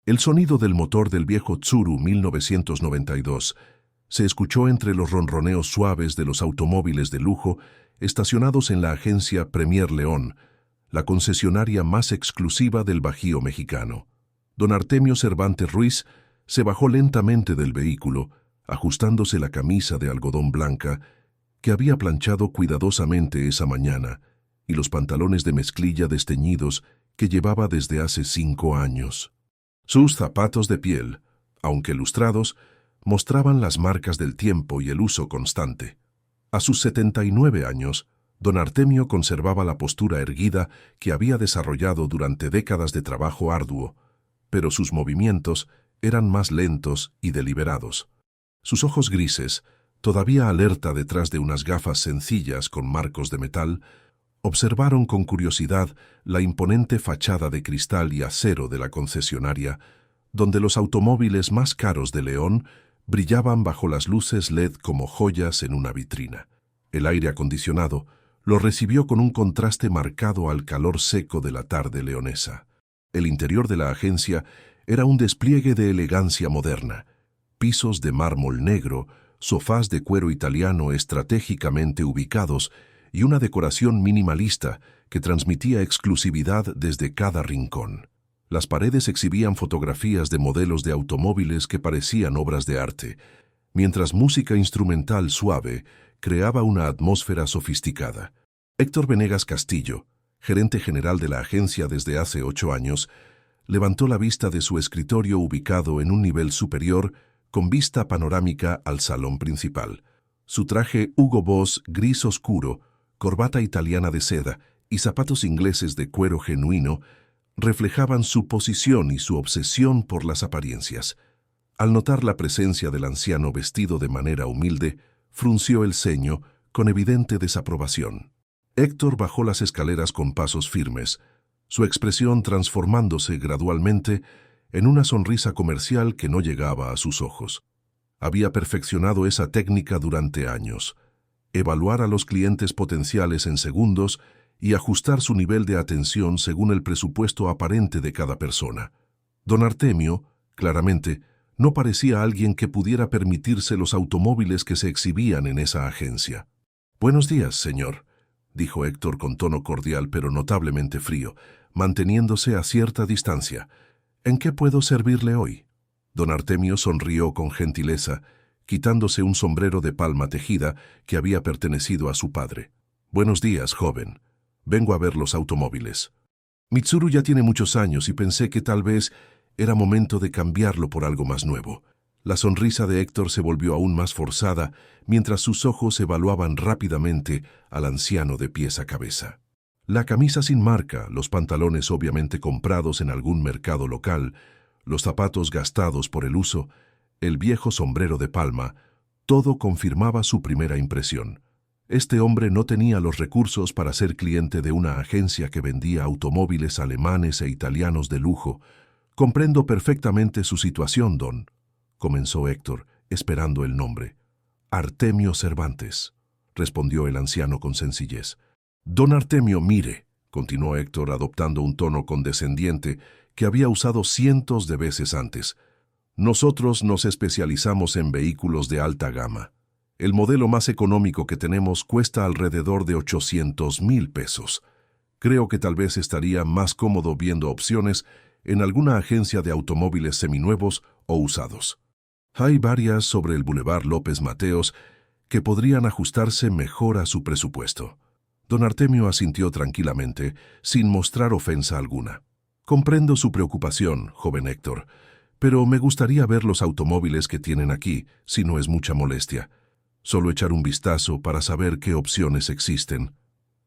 El sonido del motor del viejo Tsuru 1992 se escuchó entre los ronroneos suaves de los automóviles de lujo estacionados en la agencia Premier León, la concesionaria más exclusiva del Bajío mexicano. Don Artemio Cervantes Ruiz se bajó lentamente del vehículo, ajustándose la camisa de algodón blanca que había planchado cuidadosamente esa mañana y los pantalones de mezclilla desteñidos que llevaba desde hace 5 años. Sus zapatos de piel, aunque lustrados, mostraban las marcas del tiempo y el uso constante. A sus 79 años, don Artemio conservaba la postura erguida que había desarrollado durante décadas de trabajo arduo, pero sus movimientos eran más lentos y deliberados. Sus ojos grises, todavía alerta detrás de unas gafas sencillas con marcos de metal, observaron con curiosidad la imponente fachada de cristal y acero de la concesionaria, donde los automóviles más caros de León brillaban bajo las luces LED como joyas en una vitrina. El aire acondicionado lo recibió con un contraste marcado al calor seco de la tarde leonesa. El interior de la agencia era un despliegue de elegancia moderna, pisos de mármol negro, sofás de cuero italiano estratégicamente ubicados y una decoración minimalista que transmitía exclusividad desde cada rincón. Las paredes exhibían fotografías de modelos de automóviles que parecían obras de arte, mientras música instrumental suave creaba una atmósfera sofisticada. Héctor Venegas Castillo, gerente general de la agencia desde hace 8 años, levantó la vista de su escritorio ubicado en un nivel superior con vista panorámica al salón principal. Su traje Hugo Boss gris oscuro, corbata italiana de seda y zapatos ingleses de cuero genuino reflejaban su posición y su obsesión por las apariencias. Al notar la presencia del anciano vestido de manera humilde, frunció el ceño con evidente desaprobación. Héctor bajó las escaleras con pasos firmes, su expresión transformándose gradualmente en una sonrisa comercial que no llegaba a sus ojos. Había perfeccionado esa técnica durante años: evaluar a los clientes potenciales en segundos y ajustar su nivel de atención según el presupuesto aparente de cada persona. Don Artemio, claramente, no parecía alguien que pudiera permitirse los automóviles que se exhibían en esa agencia. «Buenos días, señor», dijo Héctor con tono cordial pero notablemente frío, manteniéndose a cierta distancia. «¿En qué puedo servirle hoy?» Don Artemio sonrió con gentileza, quitándose un sombrero de palma tejida que había pertenecido a su padre. «Buenos días, joven. Vengo a ver los automóviles. Mitsuru ya tiene muchos años y pensé que tal vez era momento de cambiarlo por algo más nuevo». La sonrisa de Héctor se volvió aún más forzada mientras sus ojos evaluaban rápidamente al anciano de pies a cabeza. La camisa sin marca, los pantalones obviamente comprados en algún mercado local, los zapatos gastados por el uso, el viejo sombrero de palma, todo confirmaba su primera impresión. Este hombre no tenía los recursos para ser cliente de una agencia que vendía automóviles alemanes e italianos de lujo. «Comprendo perfectamente su situación, don», comenzó Héctor, esperando el nombre. «Artemio Cervantes», respondió el anciano con sencillez. «Don Artemio, mire», continuó Héctor adoptando un tono condescendiente que había usado cientos de veces antes. «Nosotros nos especializamos en vehículos de alta gama. El modelo más económico que tenemos cuesta alrededor de 800,000 pesos. Creo que tal vez estaría más cómodo viendo opciones en alguna agencia de automóviles seminuevos o usados. Hay varias sobre el Boulevard López Mateos que podrían ajustarse mejor a su presupuesto». Don Artemio asintió tranquilamente, sin mostrar ofensa alguna. «Comprendo su preocupación, joven Héctor, pero me gustaría ver los automóviles que tienen aquí, si no es mucha molestia. Solo echar un vistazo para saber qué opciones existen».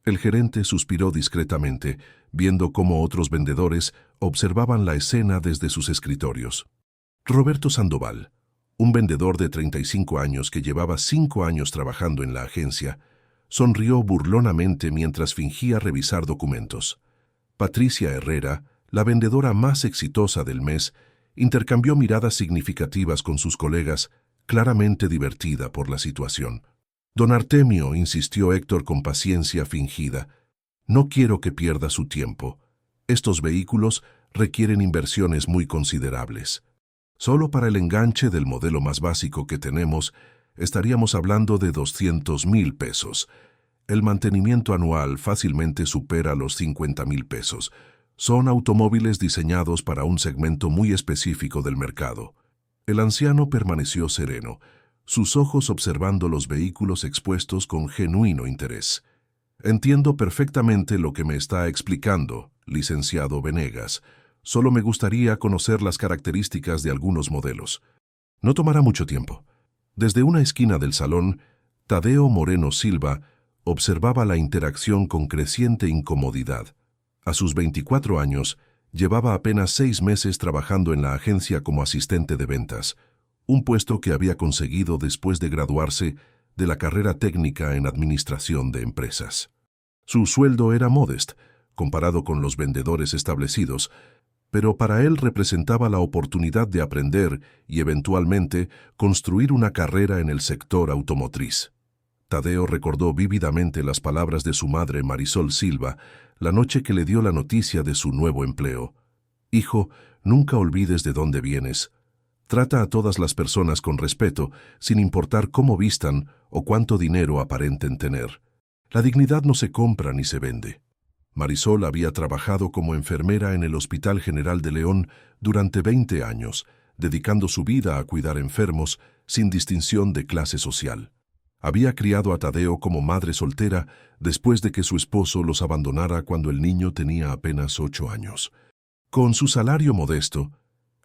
El gerente suspiró discretamente, viendo cómo otros vendedores observaban la escena desde sus escritorios. Roberto Sandoval, un vendedor de 35 años que llevaba 5 años trabajando en la agencia, sonrió burlonamente mientras fingía revisar documentos. Patricia Herrera, la vendedora más exitosa del mes, intercambió miradas significativas con sus colegas, claramente divertida por la situación. «Don Artemio», insistió Héctor con paciencia fingida, «no quiero que pierda su tiempo. Estos vehículos requieren inversiones muy considerables. Solo para el enganche del modelo más básico que tenemos, estaríamos hablando de 200,000 pesos. El mantenimiento anual fácilmente supera los 50,000 pesos. Son automóviles diseñados para un segmento muy específico del mercado. El anciano permaneció sereno, sus ojos observando los vehículos expuestos con genuino interés. Entiendo perfectamente lo que me está explicando, licenciado Venegas. Solo me gustaría conocer las características de algunos modelos. No tomará mucho tiempo. Desde una esquina del salón, Tadeo Moreno Silva observaba la interacción con creciente incomodidad. A sus 24 años, llevaba apenas 6 meses trabajando en la agencia como asistente de ventas, un puesto que había conseguido después de graduarse de la carrera técnica en administración de empresas. Su sueldo era modesto, comparado con los vendedores establecidos, pero para él representaba la oportunidad de aprender y eventualmente construir una carrera en el sector automotriz. Tadeo recordó vívidamente las palabras de su madre Marisol Silva la noche que le dio la noticia de su nuevo empleo. «Hijo, nunca olvides de dónde vienes. Trata a todas las personas con respeto, sin importar cómo vistan o cuánto dinero aparenten tener. La dignidad no se compra ni se vende». Marisol había trabajado como enfermera en el Hospital General de León durante 20 años, dedicando su vida a cuidar enfermos sin distinción de clase social. Había criado a Tadeo como madre soltera después de que su esposo los abandonara cuando el niño tenía apenas 8 años. Con su salario modesto,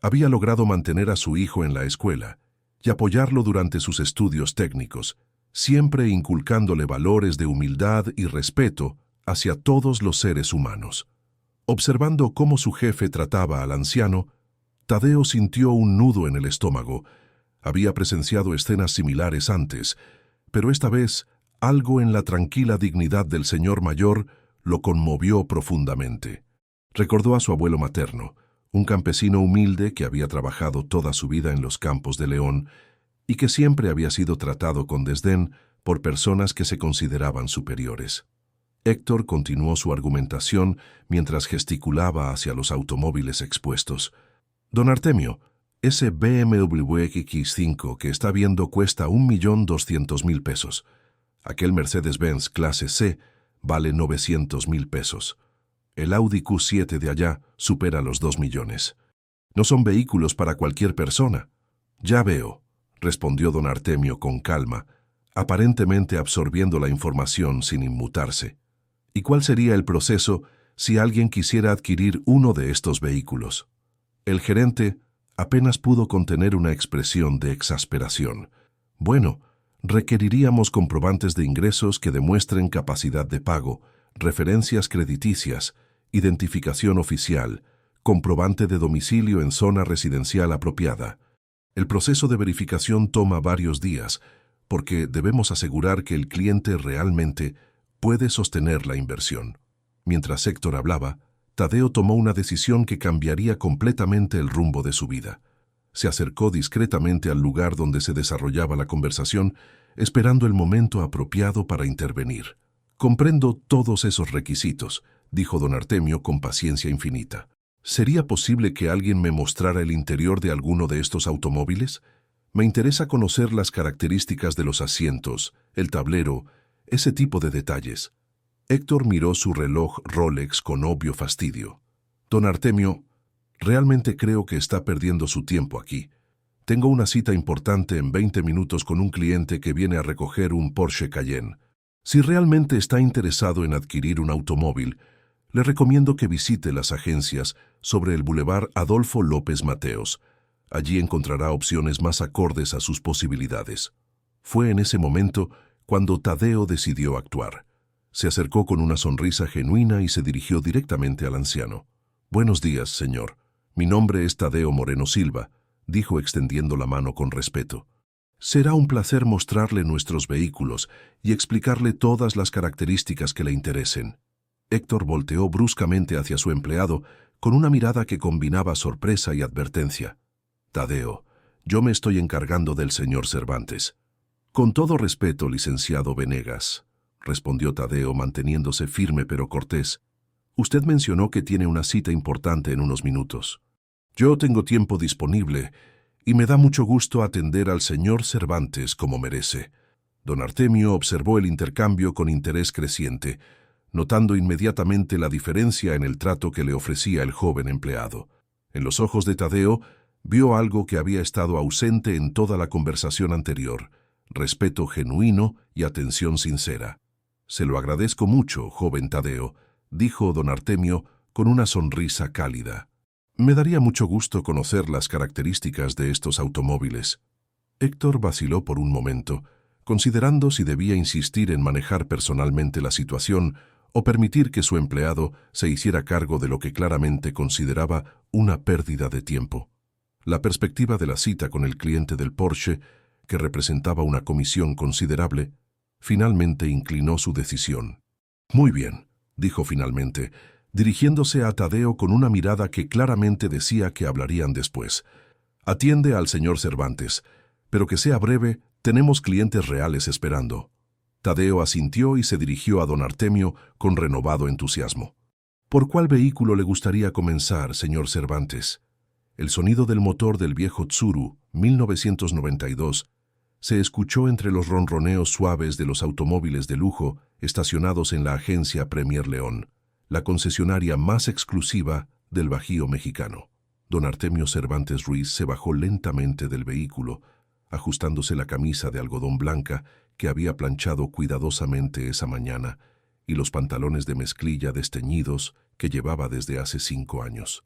había logrado mantener a su hijo en la escuela y apoyarlo durante sus estudios técnicos, siempre inculcándole valores de humildad y respeto hacia todos los seres humanos. Observando cómo su jefe trataba al anciano, Tadeo sintió un nudo en el estómago. Había presenciado escenas similares antes, pero esta vez algo en la tranquila dignidad del señor mayor lo conmovió profundamente. Recordó a su abuelo materno, un campesino humilde que había trabajado toda su vida en los campos de León y que siempre había sido tratado con desdén por personas que se consideraban superiores. Héctor continuó su argumentación mientras gesticulaba hacia los automóviles expuestos. «Don Artemio, ese BMW X5 que está viendo cuesta 1.200.000 pesos. Aquel Mercedes-Benz clase C vale 900.000 pesos. El Audi Q7 de allá supera los 2 millones. No son vehículos para cualquier persona». «Ya veo», respondió don Artemio con calma, aparentemente absorbiendo la información sin inmutarse. «¿Y cuál sería el proceso si alguien quisiera adquirir uno de estos vehículos?» El gerente apenas pudo contener una expresión de exasperación. «Bueno, requeriríamos comprobantes de ingresos que demuestren capacidad de pago, referencias crediticias, identificación oficial, comprobante de domicilio en zona residencial apropiada. El proceso de verificación toma varios días, porque debemos asegurar que el cliente realmente puede sostener la inversión». Mientras Héctor hablaba, Tadeo tomó una decisión que cambiaría completamente el rumbo de su vida. Se acercó discretamente al lugar donde se desarrollaba la conversación, esperando el momento apropiado para intervenir. «Comprendo todos esos requisitos», dijo don Artemio con paciencia infinita. «¿Sería posible que alguien me mostrara el interior de alguno de estos automóviles? Me interesa conocer las características de los asientos, el tablero, ese tipo de detalles». Héctor miró su reloj Rolex con obvio fastidio. «Don Artemio, realmente creo que está perdiendo su tiempo aquí. Tengo una cita importante en 20 minutos con un cliente que viene a recoger un Porsche Cayenne. Si realmente está interesado en adquirir un automóvil, le recomiendo que visite las agencias sobre el Boulevard Adolfo López Mateos. Allí encontrará opciones más acordes a sus posibilidades». Fue en ese momento cuando Tadeo decidió actuar. Se acercó con una sonrisa genuina y se dirigió directamente al anciano. «Buenos días, señor. Mi nombre es Tadeo Moreno Silva», dijo extendiendo la mano con respeto. «Será un placer mostrarle nuestros vehículos y explicarle todas las características que le interesen». Héctor volteó bruscamente hacia su empleado con una mirada que combinaba sorpresa y advertencia. «Tadeo, yo me estoy encargando del señor Cervantes». «Con todo respeto, licenciado Venegas», respondió Tadeo manteniéndose firme pero cortés. Usted mencionó que tiene una cita importante en unos minutos. Yo tengo tiempo disponible y me da mucho gusto atender al señor Cervantes como merece. Don Artemio observó el intercambio con interés creciente, notando inmediatamente la diferencia en el trato que le ofrecía el joven empleado. En los ojos de Tadeo vio algo que había estado ausente en toda la conversación anterior: respeto genuino y atención sincera. «Se lo agradezco mucho, joven Tadeo», dijo don Artemio con una sonrisa cálida. «Me daría mucho gusto conocer las características de estos automóviles». Héctor vaciló por un momento, considerando si debía insistir en manejar personalmente la situación o permitir que su empleado se hiciera cargo de lo que claramente consideraba una pérdida de tiempo. La perspectiva de la cita con el cliente del Porsche, que representaba una comisión considerable, finalmente inclinó su decisión. «Muy bien», dijo finalmente, dirigiéndose a Tadeo con una mirada que claramente decía que hablarían después. «Atiende al señor Cervantes, pero que sea breve, tenemos clientes reales esperando». Tadeo asintió y se dirigió a don Artemio con renovado entusiasmo. «¿Por cuál vehículo le gustaría comenzar, señor Cervantes?» El sonido del motor del viejo Tsuru, 1992, se escuchó entre los ronroneos suaves de los automóviles de lujo estacionados en la agencia Premier León, la concesionaria más exclusiva del Bajío mexicano. Don Artemio Cervantes Ruiz se bajó lentamente del vehículo, ajustándose la camisa de algodón blanca que había planchado cuidadosamente esa mañana y los pantalones de mezclilla desteñidos que llevaba desde hace 5 años.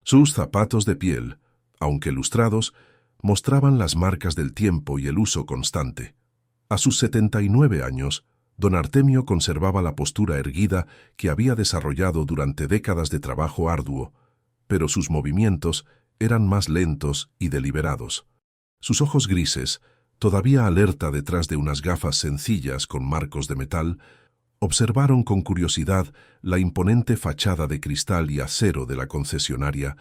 Sus zapatos de piel, aunque lustrados, mostraban las marcas del tiempo y el uso constante. A sus 79 años, don Artemio conservaba la postura erguida que había desarrollado durante décadas de trabajo arduo, pero sus movimientos eran más lentos y deliberados. Sus ojos grises, todavía alerta detrás de unas gafas sencillas con marcos de metal, observaron con curiosidad la imponente fachada de cristal y acero de la concesionaria,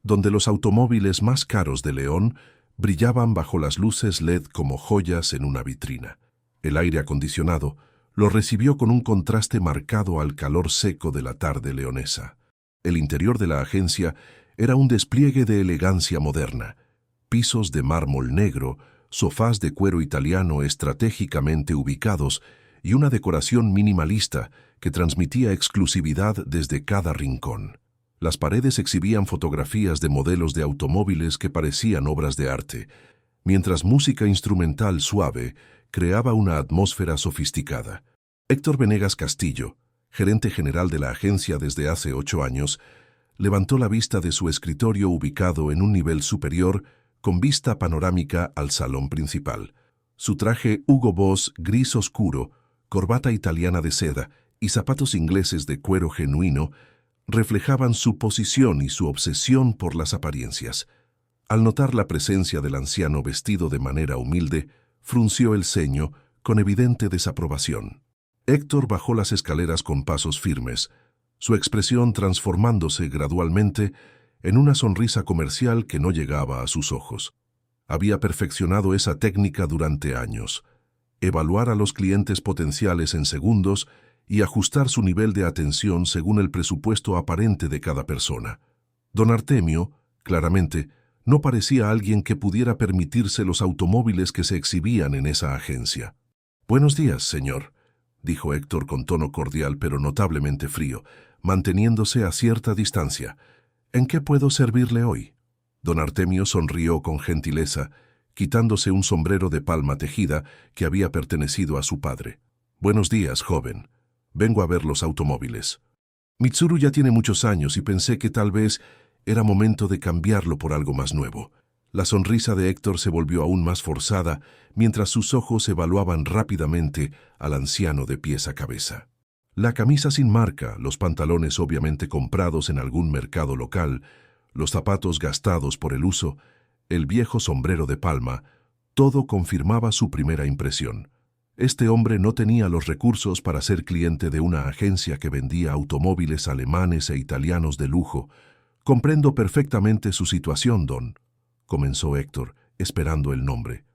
donde los automóviles más caros de León brillaban bajo las luces LED como joyas en una vitrina. El aire acondicionado lo recibió con un contraste marcado al calor seco de la tarde leonesa. El interior de la agencia era un despliegue de elegancia moderna: pisos de mármol negro, sofás de cuero italiano estratégicamente ubicados y una decoración minimalista que transmitía exclusividad desde cada rincón. Las paredes exhibían fotografías de modelos de automóviles que parecían obras de arte, mientras música instrumental suave creaba una atmósfera sofisticada. Héctor Venegas Castillo, gerente general de la agencia desde hace 8 años, levantó la vista de su escritorio ubicado en un nivel superior con vista panorámica al salón principal. Su traje Hugo Boss gris oscuro, corbata italiana de seda y zapatos ingleses de cuero genuino reflejaban su posición y su obsesión por las apariencias. Al notar la presencia del anciano vestido de manera humilde, frunció el ceño con evidente desaprobación. Héctor bajó las escaleras con pasos firmes, su expresión transformándose gradualmente en una sonrisa comercial que no llegaba a sus ojos. Había perfeccionado esa técnica durante años: evaluar a los clientes potenciales en segundos y ajustar su nivel de atención según el presupuesto aparente de cada persona. Don Artemio, claramente, no parecía alguien que pudiera permitirse los automóviles que se exhibían en esa agencia. «Buenos días, señor», dijo Héctor con tono cordial pero notablemente frío, manteniéndose a cierta distancia. «¿En qué puedo servirle hoy?» Don Artemio sonrió con gentileza, quitándose un sombrero de palma tejida que había pertenecido a su padre. «Buenos días, joven. Vengo a ver los automóviles. Mitsuru ya tiene muchos años y pensé que tal vez era momento de cambiarlo por algo más nuevo». La sonrisa de Héctor se volvió aún más forzada mientras sus ojos evaluaban rápidamente al anciano de pies a cabeza. La camisa sin marca, los pantalones obviamente comprados en algún mercado local, los zapatos gastados por el uso, el viejo sombrero de palma, todo confirmaba su primera impresión. Este hombre no tenía los recursos para ser cliente de una agencia que vendía automóviles alemanes e italianos de lujo. «Comprendo perfectamente su situación, don», comenzó Héctor, esperando el nombre.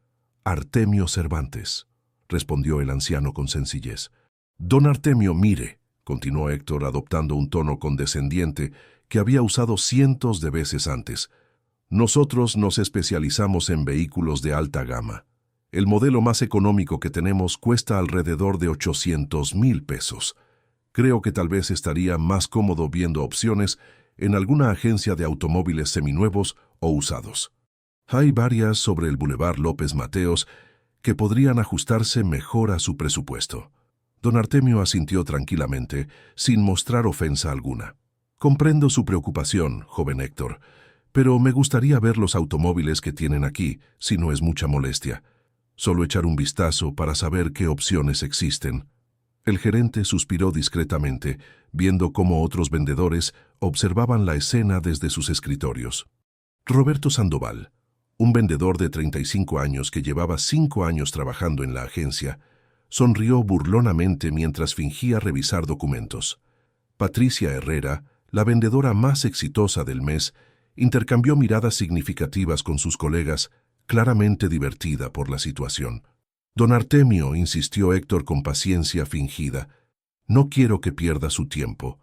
«Artemio Cervantes», respondió el anciano con sencillez. «Don Artemio, mire», continuó Héctor adoptando un tono condescendiente que había usado cientos de veces antes. Nosotros nos especializamos en vehículos de alta gama. El modelo más económico que tenemos cuesta alrededor de 800,000 pesos. Creo que tal vez estaría más cómodo viendo opciones en alguna agencia de automóviles seminuevos o usados. Hay varias sobre el Boulevard López Mateos que podrían ajustarse mejor a su presupuesto. Don Artemio asintió tranquilamente, sin mostrar ofensa alguna. Comprendo su preocupación, joven Héctor, pero me gustaría ver los automóviles que tienen aquí, si no es mucha molestia. Solo echar un vistazo para saber qué opciones existen. El gerente suspiró discretamente, viendo cómo otros vendedores observaban la escena desde sus escritorios. Roberto Sandoval, un vendedor de 35 años que llevaba 5 años trabajando en la agencia, sonrió burlonamente mientras fingía revisar documentos. Patricia Herrera, la vendedora más exitosa del mes, intercambió miradas significativas con sus colegas, claramente divertida por la situación. Don Artemio, insistió Héctor con paciencia fingida, no quiero que pierda su tiempo.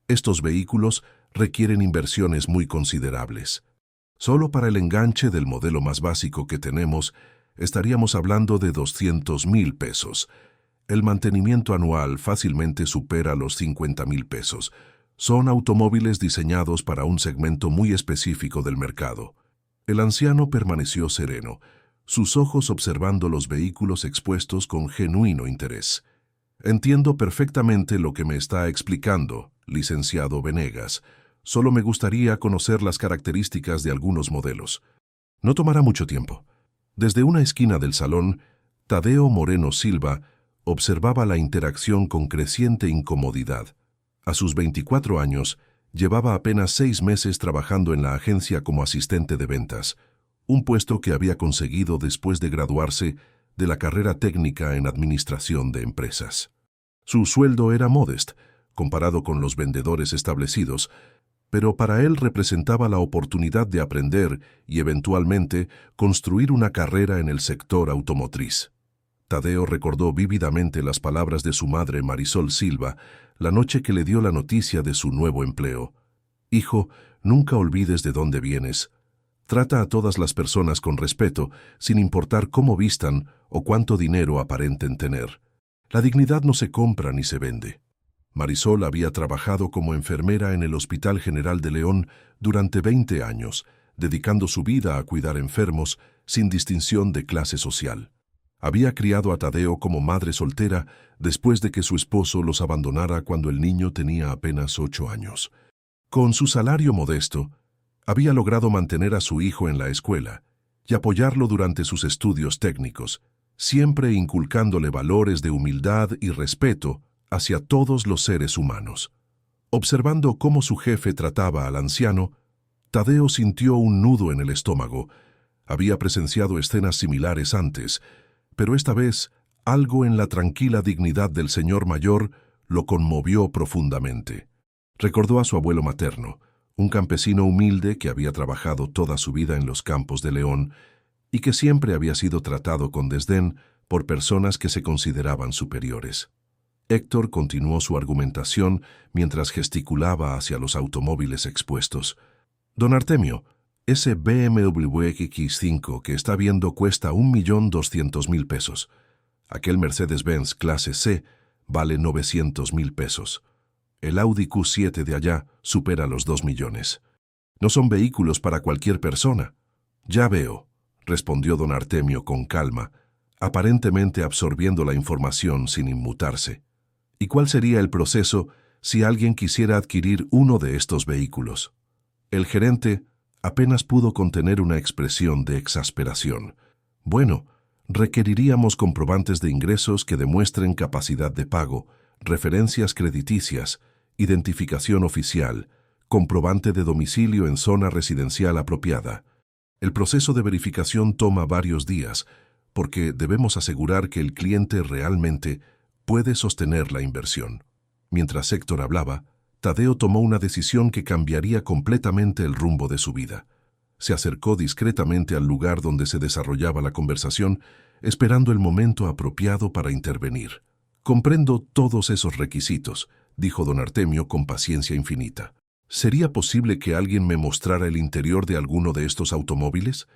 Estos vehículos requieren inversiones muy considerables. Solo para el enganche del modelo más básico que tenemos, estaríamos hablando de 200,000 pesos. El mantenimiento anual fácilmente supera los 50,000 pesos. Son automóviles diseñados para un segmento muy específico del mercado. El anciano permaneció sereno, sus ojos observando los vehículos expuestos con genuino interés. Entiendo perfectamente lo que me está explicando, licenciado Venegas. Solo me gustaría conocer las características de algunos modelos. No tomará mucho tiempo. Desde una esquina del salón, Tadeo Moreno Silva observaba la interacción con creciente incomodidad. A sus 24 años, llevaba apenas 6 meses trabajando en la agencia como asistente de ventas, un puesto que había conseguido después de graduarse de la carrera técnica en administración de empresas. Su sueldo era modesto, comparado con los vendedores establecidos, pero para él representaba la oportunidad de aprender y eventualmente construir una carrera en el sector automotriz. Tadeo recordó vívidamente las palabras de su madre Marisol Silva la noche que le dio la noticia de su nuevo empleo. Hijo, nunca olvides de dónde vienes. Trata a todas las personas con respeto, sin importar cómo vistan o cuánto dinero aparenten tener. La dignidad no se compra ni se vende. Marisol había trabajado como enfermera en el Hospital General de León durante 20 años, dedicando su vida a cuidar enfermos sin distinción de clase social. Había criado a Tadeo como madre soltera después de que su esposo los abandonara cuando el niño tenía apenas 8 años. Con su salario modesto, había logrado mantener a su hijo en la escuela y apoyarlo durante sus estudios técnicos, siempre inculcándole valores de humildad y respeto hacia todos los seres humanos. Observando cómo su jefe trataba al anciano, Tadeo sintió un nudo en el estómago. Había presenciado escenas similares antes, pero esta vez algo en la tranquila dignidad del señor mayor lo conmovió profundamente. Recordó a su abuelo materno, un campesino humilde que había trabajado toda su vida en los campos de León y que siempre había sido tratado con desdén por personas que se consideraban superiores. Héctor continuó su argumentación mientras gesticulaba hacia los automóviles expuestos. Don Artemio, ese BMW X5 que está viendo cuesta 1,200,000 pesos. Aquel Mercedes-Benz clase C vale 900,000 pesos. El Audi Q7 de allá supera los 2 millones. No son vehículos para cualquier persona. Ya veo, respondió don Artemio con calma, aparentemente absorbiendo la información sin inmutarse. ¿Y cuál sería el proceso si alguien quisiera adquirir uno de estos vehículos? El gerente apenas pudo contener una expresión de exasperación. Bueno, requeriríamos comprobantes de ingresos que demuestren capacidad de pago, referencias crediticias, identificación oficial, comprobante de domicilio en zona residencial apropiada. El proceso de verificación toma varios días, porque debemos asegurar que el cliente realmente puede sostener la inversión. Mientras Héctor hablaba, Tadeo tomó una decisión que cambiaría completamente el rumbo de su vida. Se acercó discretamente al lugar donde se desarrollaba la conversación, esperando el momento apropiado para intervenir. Comprendo todos esos requisitos, dijo don Artemio con paciencia infinita. ¿Sería posible que alguien me mostrara el interior de alguno de estos automóviles?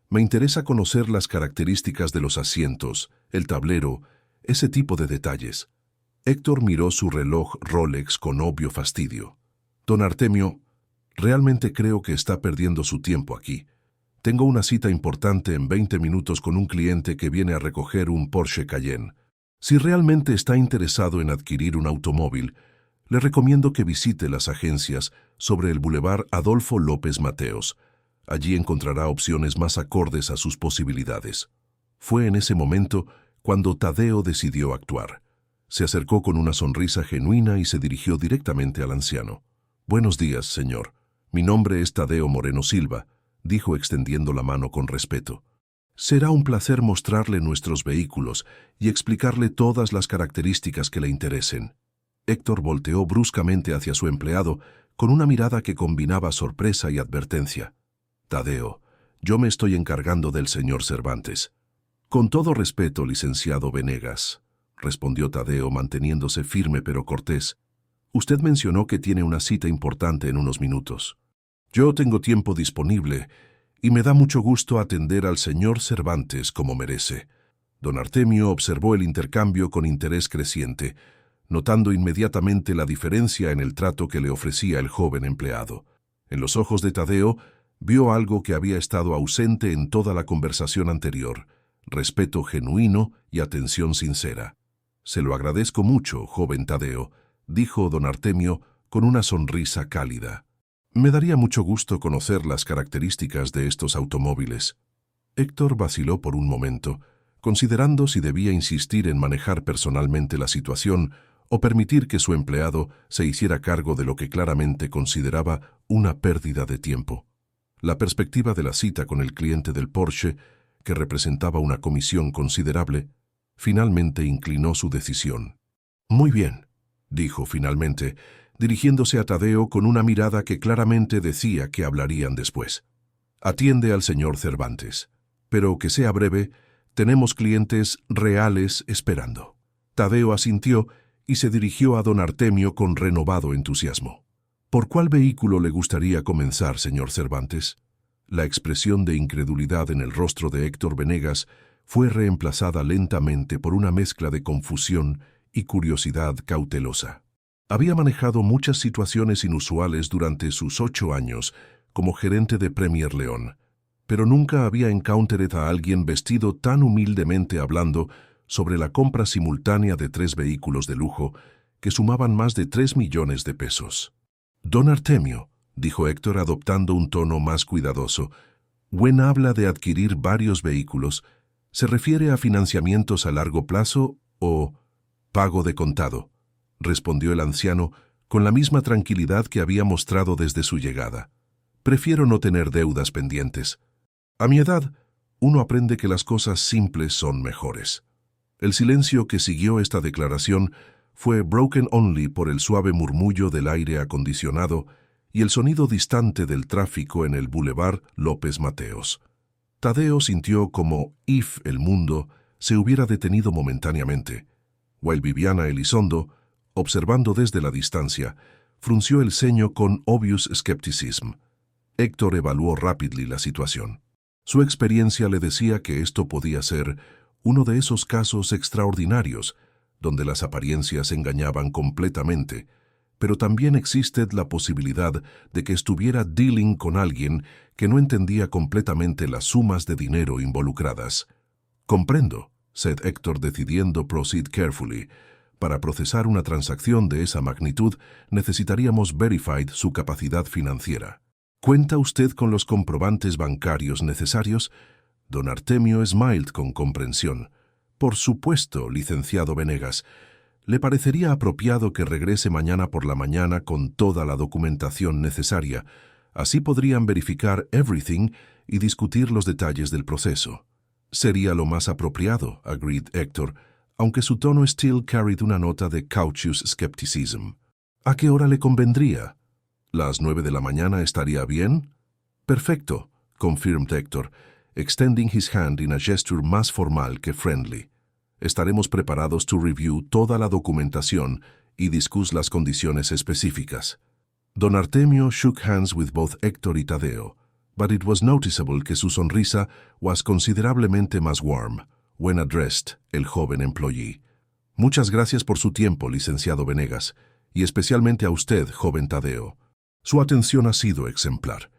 Me interesa conocer las características de los asientos, el tablero, ese tipo de detalles. Héctor miró su reloj Rolex con obvio fastidio. Don Artemio, realmente creo que está perdiendo su tiempo aquí. Tengo una cita importante en 20 minutos con un cliente que viene a recoger un Porsche Cayenne. Si realmente está interesado en adquirir un automóvil, le recomiendo que visite las agencias sobre el Boulevard Adolfo López Mateos. Allí encontrará opciones más acordes a sus posibilidades. Fue en ese momento cuando Tadeo decidió actuar. Se acercó con una sonrisa genuina y se dirigió directamente al anciano. «Buenos días, señor. Mi nombre es Tadeo Moreno Silva», dijo extendiendo la mano con respeto. «Será un placer mostrarle nuestros vehículos y explicarle todas las características que le interesen». Héctor volteó bruscamente hacia su empleado con una mirada que combinaba sorpresa y advertencia. «Tadeo, yo me estoy encargando del señor Cervantes». «Con todo respeto, licenciado Venegas», respondió Tadeo manteniéndose firme pero cortés. «Usted mencionó que tiene una cita importante en unos minutos. Yo tengo tiempo disponible y me da mucho gusto atender al señor Cervantes como merece». Don Artemio observó el intercambio con interés creciente, notando inmediatamente la diferencia en el trato que le ofrecía el joven empleado. En los ojos de Tadeo vio algo que había estado ausente en toda la conversación anterior: respeto genuino y atención sincera. «Se lo agradezco mucho, joven Tadeo», dijo don Artemio con una sonrisa cálida. «Me daría mucho gusto conocer las características de estos automóviles». Héctor vaciló por un momento, considerando si debía insistir en manejar personalmente la situación o permitir que su empleado se hiciera cargo de lo que claramente consideraba una pérdida de tiempo. La perspectiva de la cita con el cliente del Porsche, que representaba una comisión considerable, finalmente inclinó su decisión. «Muy bien», dijo finalmente, dirigiéndose a Tadeo con una mirada que claramente decía que hablarían después. «Atiende al señor Cervantes, pero que sea breve, tenemos clientes reales esperando». Tadeo asintió y se dirigió a don Artemio con renovado entusiasmo. «¿Por cuál vehículo le gustaría comenzar, señor Cervantes?». La expresión de incredulidad en el rostro de Héctor Venegas fue reemplazada lentamente por una mezcla de confusión y curiosidad cautelosa. Había manejado muchas situaciones inusuales durante sus 8 años como gerente de Premier León, pero nunca había encountered a alguien vestido tan humildemente hablando sobre la compra simultánea de 3 vehículos de lujo que sumaban más de 3 millones de pesos. «Don Artemio», dijo Héctor adoptando un tono más cuidadoso, «When habla de adquirir varios vehículos, ¿se refiere a financiamientos a largo plazo o pago de contado?», respondió el anciano con la misma tranquilidad que había mostrado desde su llegada. «Prefiero no tener deudas pendientes. A mi edad, uno aprende que las cosas simples son mejores». El silencio que siguió esta declaración fue broken only por el suave murmullo del aire acondicionado y el sonido distante del tráfico en el Boulevard López Mateos. Tadeo sintió como if el mundo se hubiera detenido momentáneamente, while Viviana Elizondo, observando desde la distancia, frunció el ceño con obvious skepticism. Héctor evaluó rápidamente la situación. Su experiencia le decía que esto podía ser uno de esos casos extraordinarios donde las apariencias engañaban completamente, pero también existe la posibilidad de que estuviera dealing con alguien que no entendía completamente las sumas de dinero involucradas. «Comprendo», said Héctor decidiendo proceed carefully. «Para procesar una transacción de esa magnitud necesitaríamos verified su capacidad financiera. ¿Cuenta usted con los comprobantes bancarios necesarios?». Don Artemio smiled con comprensión. «Por supuesto, licenciado Venegas. ¿Le parecería apropiado que regrese mañana por la mañana con toda la documentación necesaria? Así podrían verificar everything y discutir los detalles del proceso». «Sería lo más apropiado», agreed Héctor, aunque su tono still carried una nota de cautious skepticism. «¿A qué hora le convendría?». «¿Las 9 de la mañana estaría bien?». «Perfecto», confirmed Héctor, extending his hand in a gesture más formal que friendly. «Estaremos preparados to review toda la documentación y discuss las condiciones específicas. Don Artemio shook hands with both Héctor y Tadeo, but it was noticeable que su sonrisa was considerablemente más warm when addressed el joven employee. Muchas gracias por su tiempo, licenciado Venegas, y especialmente a usted, joven Tadeo. Su atención ha sido exemplar.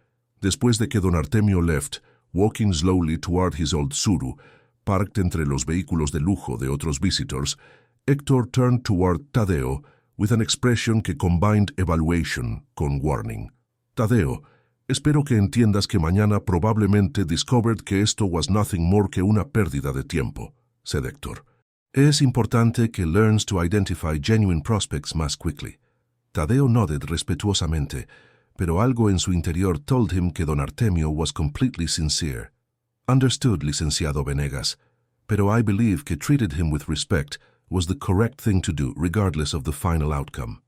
Después de que don Artemio left, walking slowly toward his old Tsuru, parked entre los vehículos de lujo de otros visitors, Héctor turned toward Tadeo with an expression que combined evaluation con warning. Tadeo, espero que entiendas que mañana probablemente discovered que esto was nothing more que una pérdida de tiempo, said Héctor. Es importante que learns to identify genuine prospects más quickly. Tadeo nodded respetuosamente, pero algo en su interior told him que don Artemio was completely sincere. Understood, licenciado Venegas, pero I believe que treated him with respect was the correct thing to do regardless of the final outcome.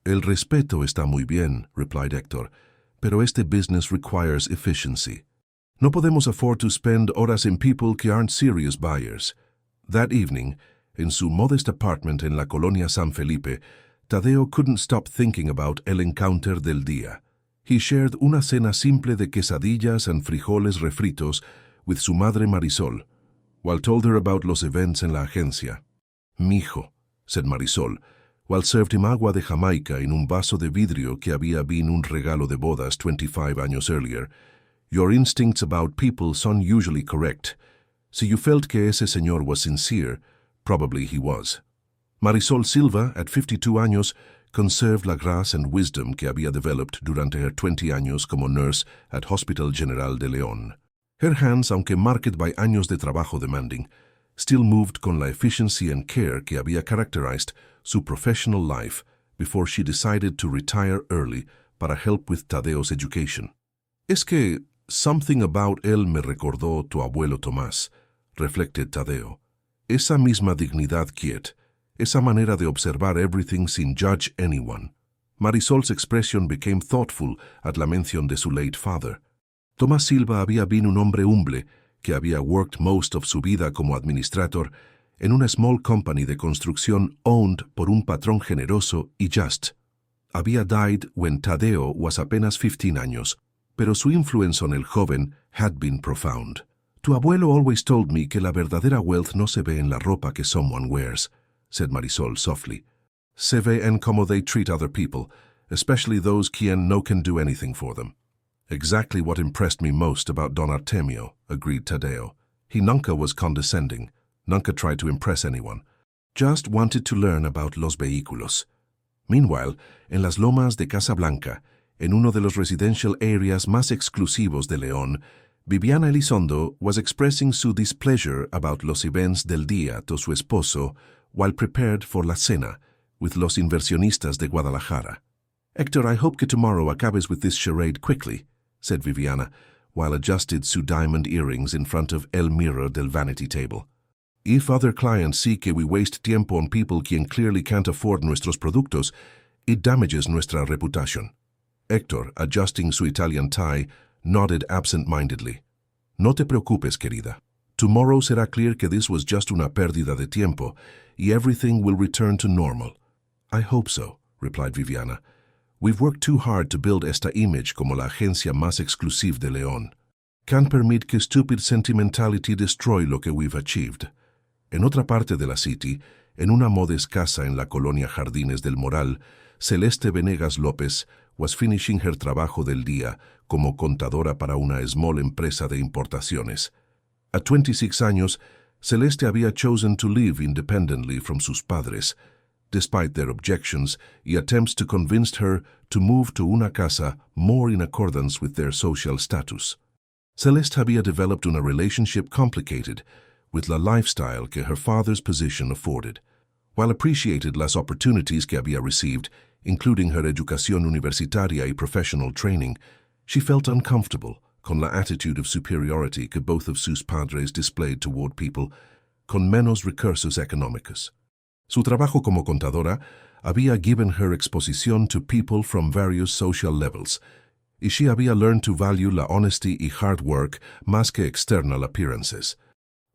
El respeto está muy bien, replied Héctor, pero este business requires efficiency. No podemos afford to spend horas en people que aren't serious buyers. That evening, in su modest apartment en la colonia San Felipe, Tadeo couldn't stop thinking about el encounter del día. He shared una cena simple de quesadillas and frijoles refritos with su madre Marisol, while told her about los events en la agencia. Mijo, said Marisol, while served him agua de Jamaica en un vaso de vidrio que había been un regalo de bodas 25 años earlier. Your instincts about people son usually correct. Si you felt que ese señor was sincere, probably he was. Marisol Silva, at 52 años, conserved la grace and wisdom que había developed durante her 20 años como nurse at Hospital General de León. Her hands, aunque marked by años de trabajo demanding, still moved con la efficiency and care que había characterized su professional life before she decided to retire early para help with Tadeo's education. Es que something about él me recordó tu abuelo Tomás, reflected Tadeo. Esa misma dignidad quiet, esa manera de observar everything sin judge anyone. Marisol's expression became thoughtful at la mención de su late father. Tomás Silva había been un hombre humble que había worked most of su vida como administrator en una small company de construcción owned por un patrón generoso y just. Había died when Tadeo was apenas 15 años, pero su influence on el joven had been profound. Tu abuelo always told me que la verdadera wealth no se ve en la ropa que someone wears, said Marisol softly. Se ve en cómo they treat other people, especially those quien no can do anything for them. Exactly what impressed me most about Don Artemio, agreed Tadeo. He nunca was condescending, nunca tried to impress anyone. Just wanted to learn about los vehículos. Meanwhile, en las lomas de Casablanca, en uno de los residential areas más exclusivos de León, Viviana Elizondo was expressing su displeasure about los events del día to su esposo while prepared for la cena with los inversionistas de Guadalajara. Héctor, I hope que tomorrow acabes with this charade quickly, said Viviana, while adjusted su diamond earrings in front of el mirror del vanity table. If other clients see que we waste tiempo on people quien clearly can't afford nuestros productos, it damages nuestra reputación. Héctor, adjusting su Italian tie, nodded absent-mindedly. No te preocupes, querida. Tomorrow será clear que this was just una pérdida de tiempo, y everything will return to normal. I hope so, replied Viviana. We've worked too hard to build esta image como la agencia más exclusiva de León. Can't permit que stupid sentimentality destroy lo que we've achieved. En otra parte de la city, en una modest casa en la colonia Jardines del Moral, Celeste Venegas López was finishing her trabajo del día como contadora para una small empresa de importaciones. At 26 años, Celeste había chosen to live independently from sus padres, despite their objections y attempts to convince her to move to una casa more in accordance with their social status. Celeste había developed una relationship complicated with la lifestyle que her father's position afforded. While appreciated las opportunities que había received, including her educación universitaria y professional training, she felt uncomfortable con la attitude of superiority que both of sus padres displayed toward people con menos recursos económicos. Su trabajo como contadora había given her exposición to people from various social levels, y she había learned to value la honesty y hard work más que external appearances.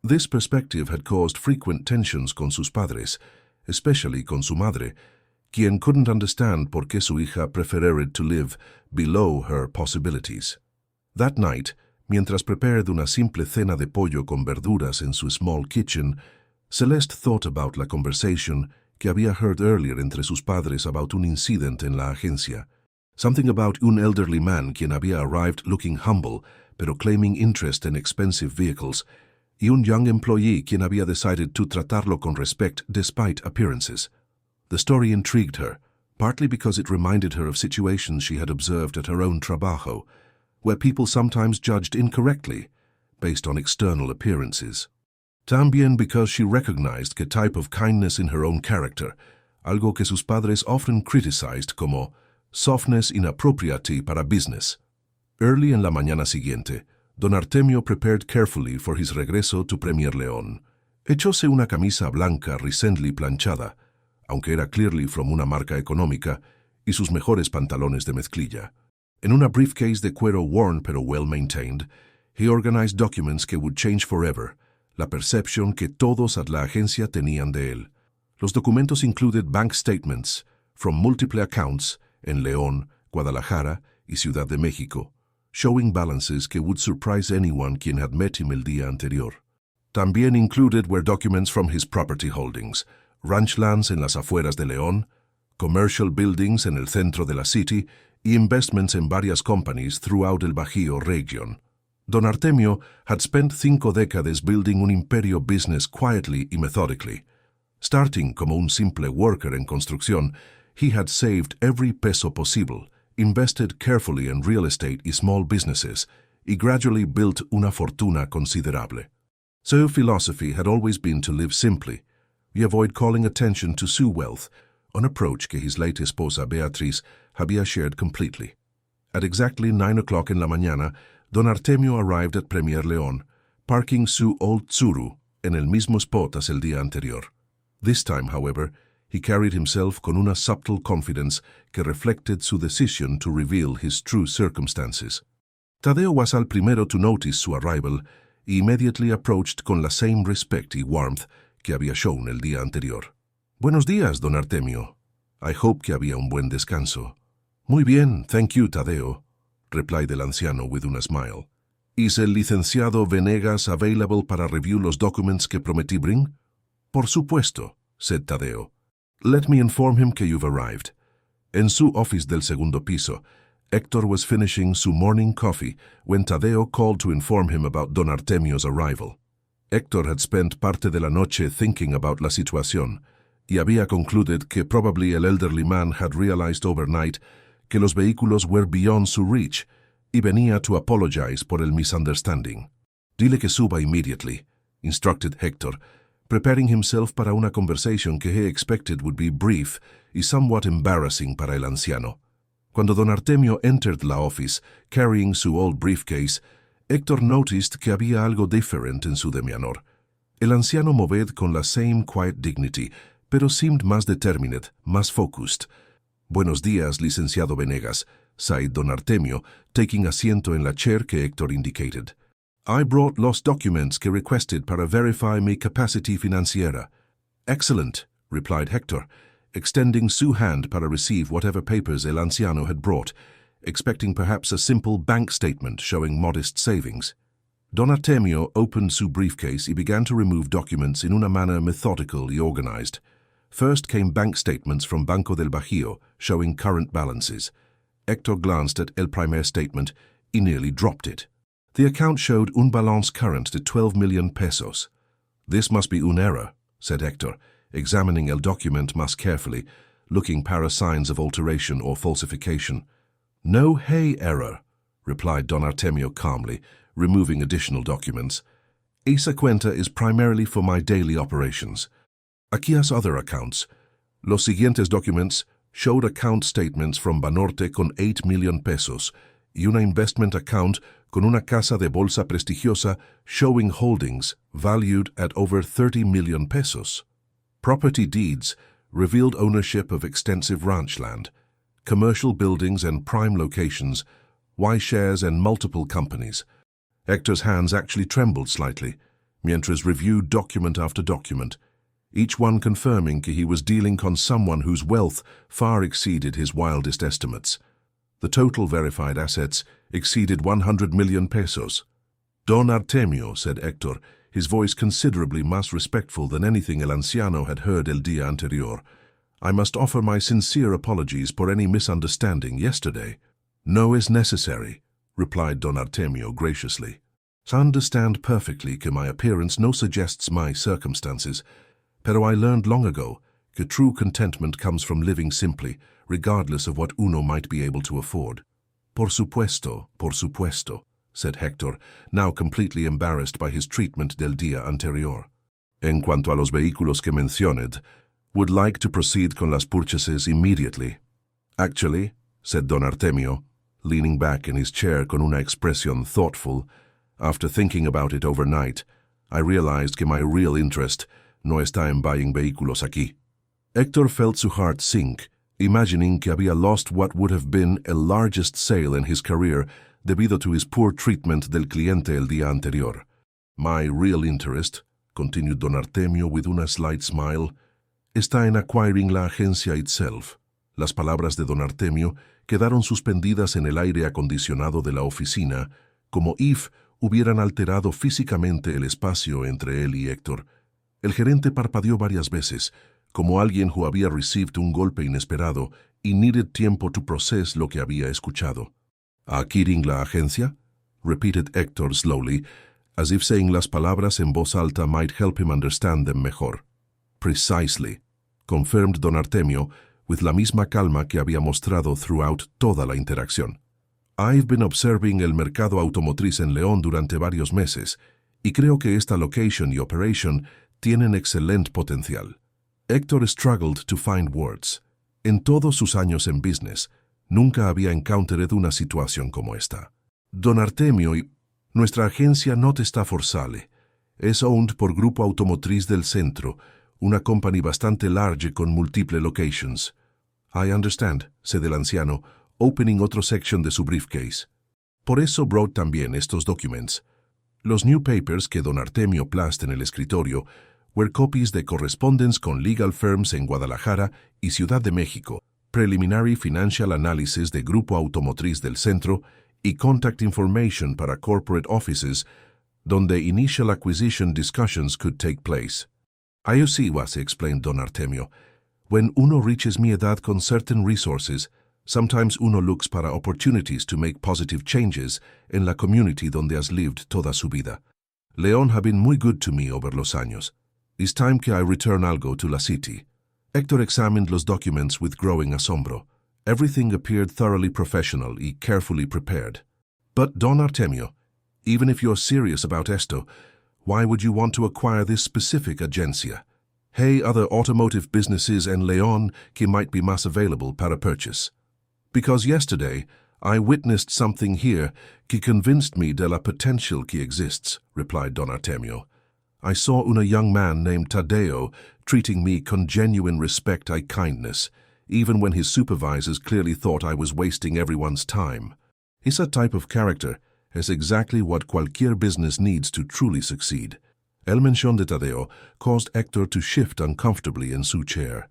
This perspective had caused frequent tensions con sus padres, especially con su madre, quien couldn't understand por qué su hija preferred to live below her possibilities. That night, mientras prepared una simple cena de pollo con verduras en su small kitchen, Celeste thought about la conversation que había heard earlier entre sus padres about un incident en la agencia. Something about un elderly man quien había arrived looking humble, pero claiming interest in expensive vehicles, y un young employee quien había decided to tratarlo con respect despite appearances. The story intrigued her, partly because it reminded her of situations she had observed at her own trabajo, where people sometimes judged incorrectly, based on external appearances. También because she recognized a type of kindness in her own character, algo que sus padres often criticized como softness inappropriate para business. Early en la mañana siguiente, Don Artemio prepared carefully for his regreso to Premier León. Echóse una camisa blanca recently planchada, aunque era clearly from una marca económica, y sus mejores pantalones de mezclilla. En una briefcase de cuero worn pero well-maintained, he organized documents que would change forever, la percepción que todos at la agencia tenían de él. Los documentos included bank statements from multiple accounts en León, Guadalajara y Ciudad de México, showing balances que would surprise anyone quien had met him el día anterior. También included were documents from his property holdings, ranchlands en las afueras de León, commercial buildings en el centro de la city y investments en varias companies throughout el Bajío region. Don Artemio had spent 5 décadas building un imperio business quietly y methodically. Starting como un simple worker en construcción, he had saved every peso possible, invested carefully in real estate y small businesses, y gradually built una fortuna considerable. So philosophy had always been to live simply, y avoid calling attention to su wealth, an approach que his late esposa Beatriz había shared completely. At exactly 9 o'clock in la mañana, Don Artemio arrived at Premier León, parking su old Tsuru en el mismo spot as el día anterior. This time, however, he carried himself con una subtle confidence que reflected su decision to reveal his true circumstances. Tadeo was al primero to notice su arrival y immediately approached con la same respect y warmth que había shown el día anterior. Buenos días, Don Artemio. I hope que había un buen descanso. Muy bien, thank you, Tadeo, replied el anciano with una smile. ¿Is el licenciado Venegas available para review los documents que prometí bring? Por supuesto, said Tadeo. Let me inform him que you've arrived. En su office del segundo piso, Héctor was finishing su morning coffee when Tadeo called to inform him about Don Artemio's arrival. Héctor had spent parte de la noche thinking about la situación y había concluded que probably el elderly man had realized overnight que los vehículos were beyond su reach y venía to apologize por el misunderstanding. Dile que suba immediately, instructed Héctor, preparing himself para una conversation que he expected would be brief y somewhat embarrassing para el anciano. Cuando Don Artemio entered la office, carrying su old briefcase, Héctor noticed que había algo different en su demianor. El anciano moved con la same quiet dignity, pero seemed más determined, más focused. Buenos días, licenciado Venegas, sighed Don Artemio, taking asiento en la chair que Héctor indicated. I brought los documents que requested para verify mi capacity financiera. Excellent, replied Héctor, extending su hand para receive whatever papers el anciano had brought, expecting perhaps a simple bank statement showing modest savings. Don Artemio opened su briefcase y began to remove documents in una manner methodical y organized. First came bank statements from Banco del Bajío showing current balances. Héctor glanced at el primer statement y nearly dropped it. The account showed un balance current de 12 million pesos. This must be un error, said Héctor, examining el document más carefully, looking para signs of alteration or falsification. No hay error, replied Don Artemio calmly, removing additional documents. Esa cuenta is primarily for my daily operations. Aquí has other accounts. Los siguientes documents showed account statements from Banorte con 8 million pesos y una investment account con una casa de bolsa prestigiosa showing holdings valued at over 30 million pesos. Property deeds revealed ownership of extensive ranch land, commercial buildings and prime locations, Y shares and multiple companies. Héctor's hands actually trembled slightly, mientras reviewed document after document. each one confirming que he was dealing con someone whose wealth far exceeded his wildest estimates. The total verified assets exceeded 100 million pesos. Don Artemio, said Héctor, his voice considerably más respectful than anything el anciano had heard el día anterior. I must offer my sincere apologies por any misunderstanding yesterday. No es necessary, replied Don Artemio graciously. I understand perfectly que my appearance no suggests my circumstances, pero I learned long ago que true contentment comes from living simply, regardless of what uno might be able to afford. Por supuesto, said Héctor, now completely embarrassed by his treatment del día anterior. En cuanto a los vehículos que mencioned, would like to proceed con las purchases immediately. Actually, said Don Artemio, leaning back in his chair con una expresión thoughtful, after thinking about it overnight, I realized que my real interest no está en buying vehículos aquí. Héctor felt su heart sink, imagining que había lost what would have been the largest sale in his career debido to his poor treatment del cliente el día anterior. My real interest, continued Don Artemio with una slight smile, está en acquiring la agencia itself. Las palabras de Don Artemio quedaron suspendidas en el aire acondicionado de la oficina, como if hubieran alterado físicamente el espacio entre él y Héctor. El gerente parpadeó varias veces, como alguien who había recibido un golpe inesperado y needed tiempo to process lo que había escuchado. ¿Adquiring la agencia? Repeated Héctor slowly, as if saying las palabras en voz alta might help him understand them mejor. Precisely, confirmed Don Artemio, with la misma calma que había mostrado throughout toda la interacción. I've been observing el mercado automotriz en León durante varios meses, y creo que esta location y operation tienen excelente potencial. Héctor struggled to find words. En todos sus años en business, nunca había encountered una situación como esta. Don Artemio, nuestra agencia no está forzale. Es owned por Grupo Automotriz del Centro, una company bastante large con múltiples locations. I understand, said el anciano, opening otro section de su briefcase. Por eso brought también estos documents. Los new papers que Don Artemio placed en el escritorio were copies de correspondence con legal firms en Guadalajara y Ciudad de México, preliminary financial analysis de Grupo Automotriz del Centro y contact information para corporate offices donde initial acquisition discussions could take place. I see what explained Don Artemio. When uno reaches mi edad con certain resources, sometimes uno looks para opportunities to make positive changes en la community donde has lived toda su vida. León ha been muy good to me over los años. It's time que I return algo to la city. Héctor examined los documents with growing asombro. Everything appeared thoroughly professional y carefully prepared. But Don Artemio, even if you're serious about esto, why would you want to acquire this specific agencia? Hey, other automotive businesses en León que might be más available para purchase. Because yesterday, I witnessed something here que convinced me de la potential que exists, replied Don Artemio. I saw a young man named Tadeo treating me con genuine respect and kindness, even when his supervisors clearly thought I was wasting everyone's time. Esa type of character is exactly what cualquier business needs to truly succeed. El mención de Tadeo caused Héctor to shift uncomfortably in su chair.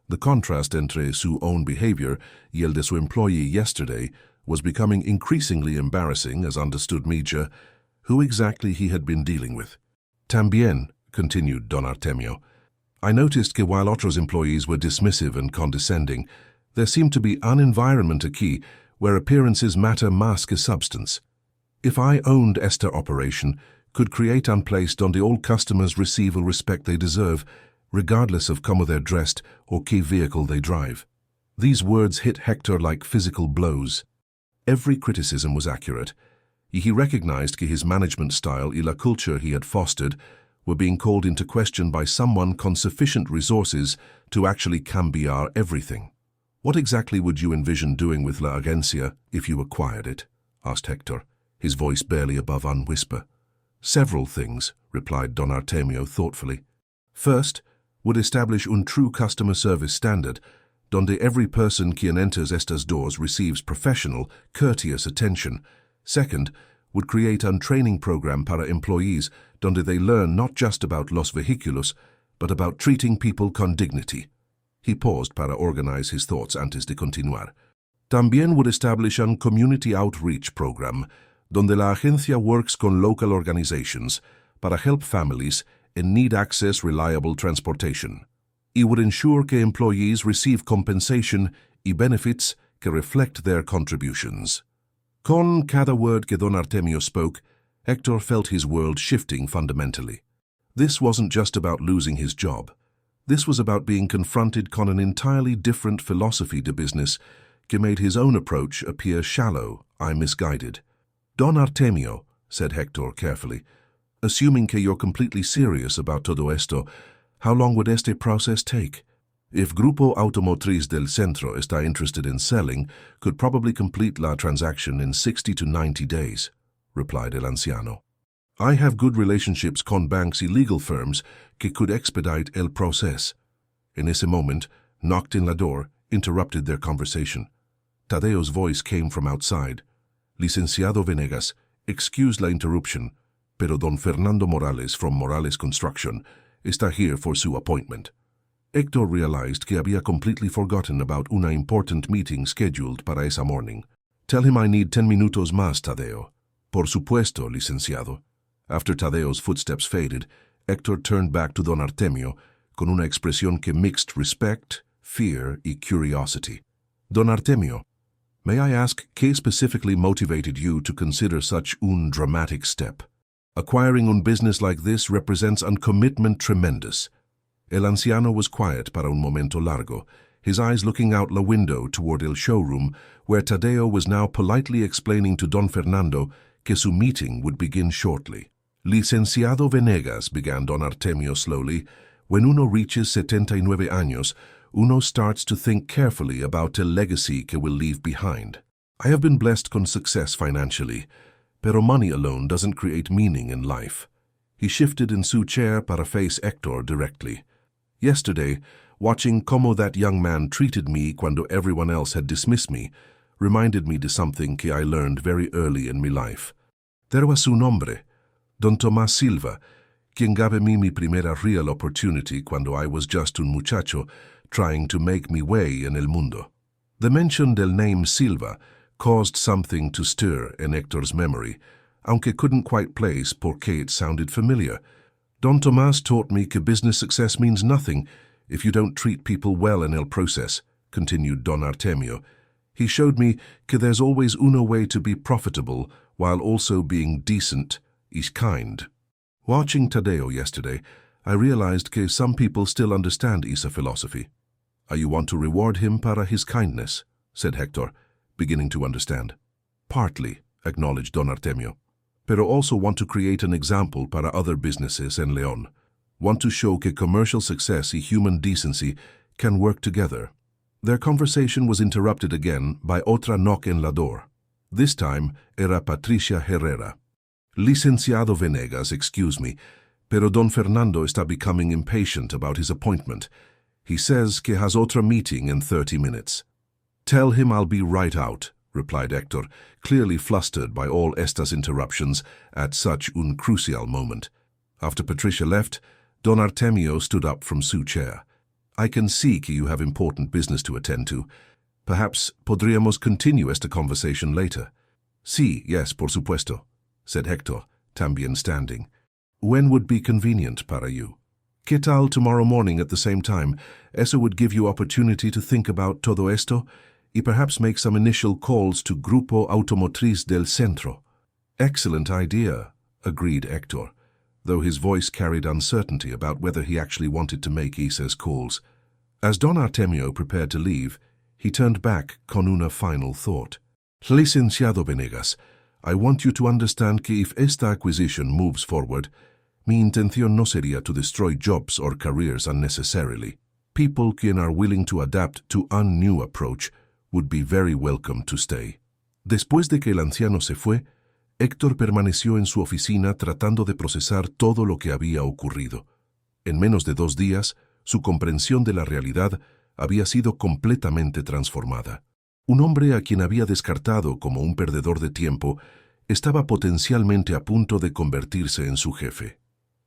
The contrast entre su own behavior y el de su employee yesterday was becoming increasingly embarrassing as understood Mija, who exactly he had been dealing with. También, continued Don Artemio, I noticed que while otros employees were dismissive and condescending, there seemed to be an environment aquí where appearances matter más que substance. If I owned esta operation, could create a place donde all customers receive the respect they deserve, regardless of cómo they're dressed or qué vehicle they drive. These words hit Héctor like physical blows. Every criticism was accurate. He recognized que his management style y la culture he had fostered were being called into question by someone con sufficient resources to actually cambiar everything. What exactly would you envision doing with La Agencia if you acquired it? Asked Héctor, his voice barely above unwhisper. Several things, replied Don Artemio thoughtfully. First, would establish un true customer service standard, donde every person quien enters estas doors receives professional, courteous attention. Second, would create a training program para employees donde they learn not just about los vehículos, but about treating people con dignity. He paused para organize his thoughts antes de continuar. También would establish a community outreach program donde la agencia works con local organizations para help families and need access reliable transportation. It would ensure que employees receive compensation y benefits que reflect their contributions. Con cada word que Don Artemio spoke, Hector felt his world shifting fundamentally. This wasn't just about losing his job. This was about being confronted con an entirely different philosophy to business que made his own approach appear shallow and misguided. Don Artemio, said Hector carefully, assuming que you're completely serious about todo esto, how long would este process take? If Grupo Automotriz del Centro está interested in selling, could probably complete la transaction in 60 to 90 days, replied el anciano. I have good relationships con banks y legal firms que could expedite el proceso. In ese moment, knocked in la door, interrupted their conversation. Tadeo's voice came from outside. Licenciado Venegas, excuse la interruption, pero Don Fernando Morales from Morales Construction está here for su appointment. Hector realized que había completely forgotten about una important meeting scheduled para esa morning. Tell him I need 10 minutos más, Tadeo. Por supuesto, licenciado. After Tadeo's footsteps faded, Hector turned back to Don Artemio con una expresión que mixed respect, fear y curiosity. Don Artemio, may I ask qué specifically motivated you to consider such un dramatic step? Acquiring un business like this represents a commitment tremendous. El anciano was quiet para un momento largo, his eyes looking out la window toward el showroom, where Tadeo was now politely explaining to Don Fernando que su meeting would begin shortly. Licenciado Venegas, began Don Artemio slowly, when uno reaches 79 años, uno starts to think carefully about the legacy que will leave behind. I have been blessed con success financially, pero money alone doesn't create meaning in life. He shifted in su chair para face Hector directly. Yesterday, watching como that young man treated me cuando everyone else had dismissed me, reminded me de something que I learned very early in my life. There was su nombre, Don Tomás Silva, quien gave me mi primera real opportunity cuando I was just un muchacho trying to make me way en el mundo. The mention del name Silva caused something to stir in Hector's memory, aunque couldn't quite place por qué it sounded familiar. Don Tomás taught me que business success means nothing if you don't treat people well in el proceso, continued Don Artemio. He showed me que there's always una way to be profitable while also being decent y kind. Watching Tadeo yesterday, I realized que some people still understand esa philosophy. You want to reward him para his kindness, said Hector, beginning to understand. Partly, acknowledged Don Artemio, pero also want to create an example para other businesses en León. Want to show que commercial success y human decency can work together. Their conversation was interrupted again by otra knock en la door. This time era Patricia Herrera. Licenciado Venegas, excuse me, pero Don Fernando está becoming impatient about his appointment. He says que has otra meeting in 30 minutes. Tell him I'll be right out, replied Hector, clearly flustered by all estas interruptions at such un crucial moment. After Patricia left, Don Artemio stood up from su chair. I can see que you have important business to attend to. Perhaps podríamos continue esta conversation later. Sí, yes, por supuesto, said Hector, también standing. When would be convenient para you? ¿Qué tal tomorrow morning at the same time? Eso would give you opportunity to think about todo esto y perhaps make some initial calls to Grupo Automotriz del Centro. Excellent idea, agreed Hector, though his voice carried uncertainty about whether he actually wanted to make Isa's calls. As Don Artemio prepared to leave, he turned back con una final thought. Licenciado Venegas, I want you to understand que if esta acquisition moves forward, mi intención no sería to destroy jobs or careers unnecessarily. People quien are willing to adapt to a new approach would be very welcome to stay. Después de que el anciano se fue, Héctor permaneció en su oficina tratando de procesar todo lo que había ocurrido. En menos de 2 días, su comprensión de la realidad había sido completamente transformada. Un hombre a quien había descartado como un perdedor de tiempo estaba potencialmente a punto de convertirse en su jefe.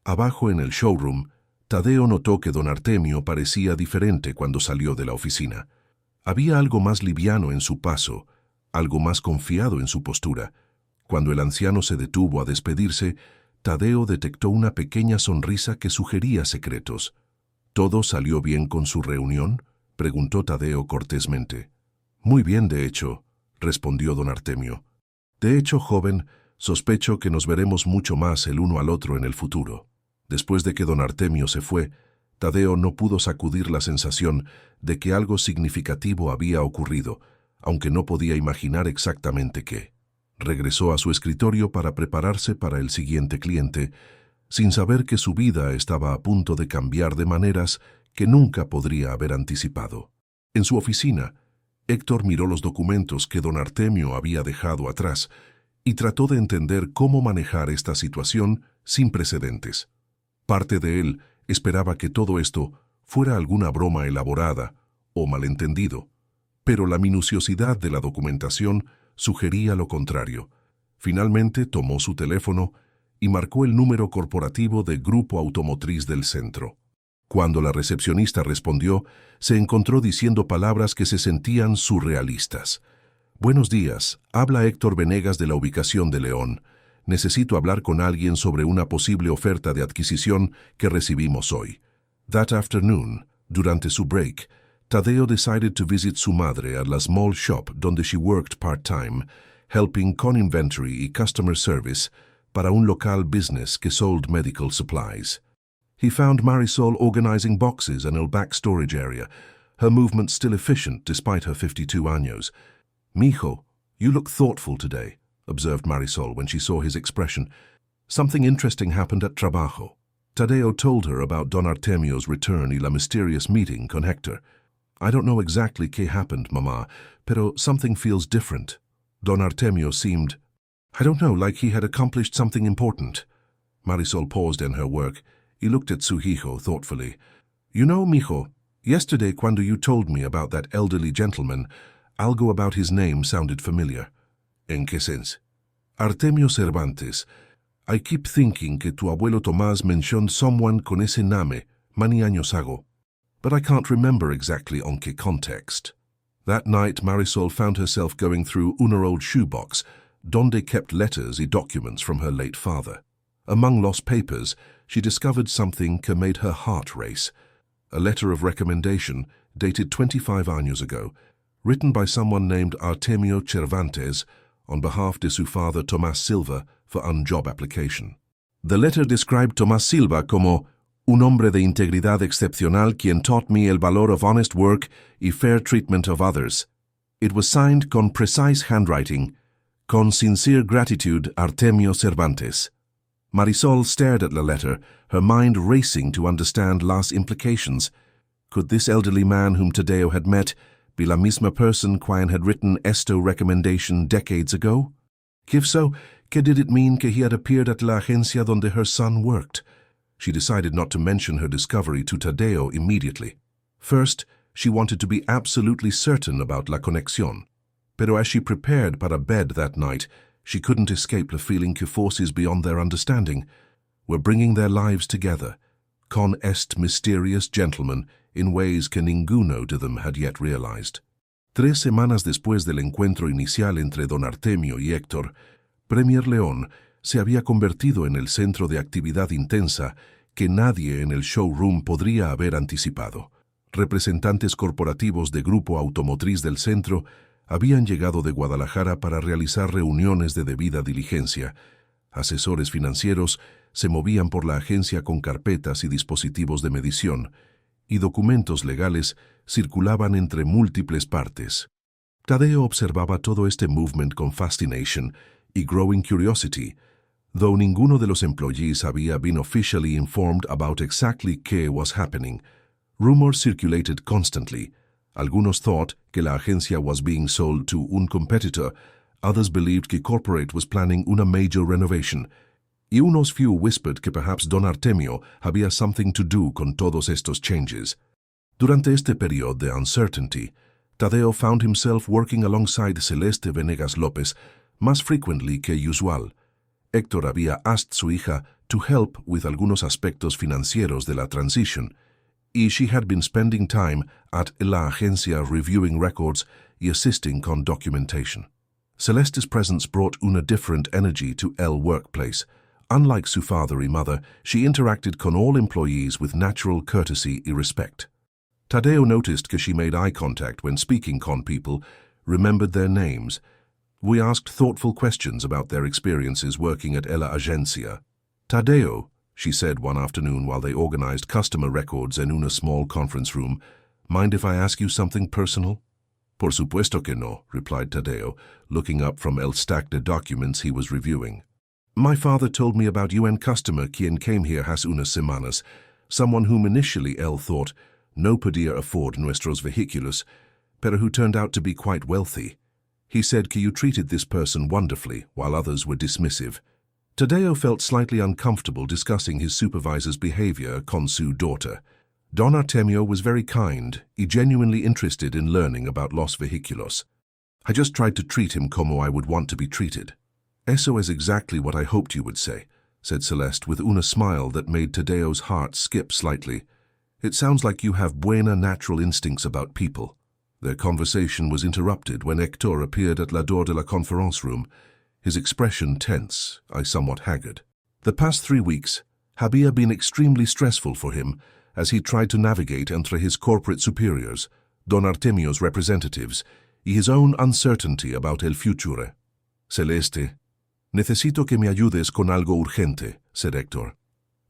Abajo en el showroom, Tadeo notó que don Artemio parecía diferente cuando salió de la oficina. Había algo más liviano en su paso, algo más confiado en su postura. Cuando el anciano se detuvo a despedirse, Tadeo detectó una pequeña sonrisa que sugería secretos. ¿Todo salió bien con su reunión?, preguntó Tadeo cortésmente. Muy bien, de hecho, respondió don Artemio. De hecho, joven, sospecho que nos veremos mucho más el uno al otro en el futuro. Después de que don Artemio se fue, Tadeo no pudo sacudir la sensación de que algo significativo había ocurrido, aunque no podía imaginar exactamente qué. Regresó a su escritorio para prepararse para el siguiente cliente, sin saber que su vida estaba a punto de cambiar de maneras que nunca podría haber anticipado. En su oficina, Héctor miró los documentos que don Artemio había dejado atrás y trató de entender cómo manejar esta situación sin precedentes. Parte de él esperaba que todo esto fuera alguna broma elaborada o malentendido, pero la minuciosidad de la documentación sugería lo contrario. Finalmente tomó su teléfono y marcó el número corporativo de Grupo Automotriz del Centro. Cuando la recepcionista respondió, se encontró diciendo palabras que se sentían surrealistas. Buenos días, habla Héctor Venegas de la ubicación de León. Necesito hablar con alguien sobre una posible oferta de adquisición que recibimos hoy. That afternoon, durante su break, Tadeo decided to visit su madre at la small shop donde she worked part-time, helping con inventory y customer service para un local business que sold medical supplies. He found Marisol organizing boxes in a back storage area, her movements still efficient despite her 52 años. Mijo, you look thoughtful today, observed Marisol when she saw his expression. Something interesting happened at trabajo. Tadeo told her about Don Artemio's return y la mysterious meeting con Hector. I don't know exactly qué happened, mamá, pero something feels different. Don Artemio seemed, I don't know, like he had accomplished something important. Marisol paused in her work. He looked at su hijo thoughtfully. You know, mijo, yesterday cuando you told me about that elderly gentleman, algo about his name sounded familiar. ¿En qué sense? Artemio Cervantes. I keep thinking que tu abuelo Tomás mentioned someone con ese name many años ago, but I can't remember exactly on qué context. That night Marisol found herself going through una old shoebox, donde kept letters y documents from her late father. Among lost papers, she discovered something que made her heart race. A letter of recommendation, dated 25 años ago, written by someone named Artemio Cervantes on behalf de su father Tomás Silva for un job application. The letter described Tomás Silva como un hombre de integridad excepcional quien taught me el valor of honest work y fair treatment of others. It was signed con precise handwriting, con sincere gratitude Artemio Cervantes. Marisol stared at the letter, her mind racing to understand las implications. Could this elderly man whom Tadeo had met be la misma person quien had written esto recommendation decades ago? If so, ¿qué did it mean que he had appeared at la agencia donde her son worked? She decided not to mention her discovery to Tadeo immediately. First, she wanted to be absolutely certain about la conexión. Pero as she prepared para bed that night, she couldn't escape the feeling que forces beyond their understanding were bringing their lives together, con este mysterious gentleman, in ways que ninguno de them had yet realized. 3 semanas después del encuentro inicial entre don Artemio y Héctor, Premier León se había convertido en el centro de actividad intensa que nadie en el showroom podría haber anticipado. Representantes corporativos de Grupo Automotriz del Centro habían llegado de Guadalajara para realizar reuniones de debida diligencia. Asesores financieros se movían por la agencia con carpetas y dispositivos de medición, y documentos legales circulaban entre múltiples partes. Tadeo observaba todo este movement con fascination y growing curiosity, though ninguno de los employees había been officially informed about exactly qué was happening. Rumors circulated constantly. Algunos thought que la agencia was being sold to un competitor, others believed que corporate was planning una major renovation, y unos few whispered que perhaps Don Artemio había something to do con todos estos changes. Durante este periodo de uncertainty, Tadeo found himself working alongside Celeste Venegas López más frequently que usual. Héctor había asked su hija to help with algunos aspectos financieros de la transition, y she had been spending time at la agencia reviewing records y assisting con documentation. Celeste's presence brought una different energy to El workplace. Unlike su father y mother, she interacted con all employees with natural courtesy y respect. Tadeo noticed que she made eye contact when speaking con people, remembered their names. We asked thoughtful questions about their experiences working at la agencia. Tadeo, she said one afternoon while they organized customer records in una small conference room, mind if I ask you something personal? Por supuesto que no, replied Tadeo, looking up from el stack de documents he was reviewing. My father told me about UN customer quien came here hace unas semanas, someone whom initially él thought no podía afford nuestros vehículos, pero who turned out to be quite wealthy. He said que you treated this person wonderfully, while others were dismissive. Tadeo felt slightly uncomfortable discussing his supervisor's behavior con su daughter. Don Artemio was very kind y genuinely interested in learning about los vehículos. I just tried to treat him como I would want to be treated. Eso es exactly what I hoped you would say, said Celeste with una smile that made Tadeo's heart skip slightly. It sounds like you have buena natural instincts about people. Their conversation was interrupted when Hector appeared at la door de la conference room, his expression tense, somewhat haggard. The past 3 weeks había been extremely stressful for him as he tried to navigate entre his corporate superiors, Don Artemio's representatives, y his own uncertainty about el futuro. Celeste, necesito que me ayudes con algo urgente, said Hector.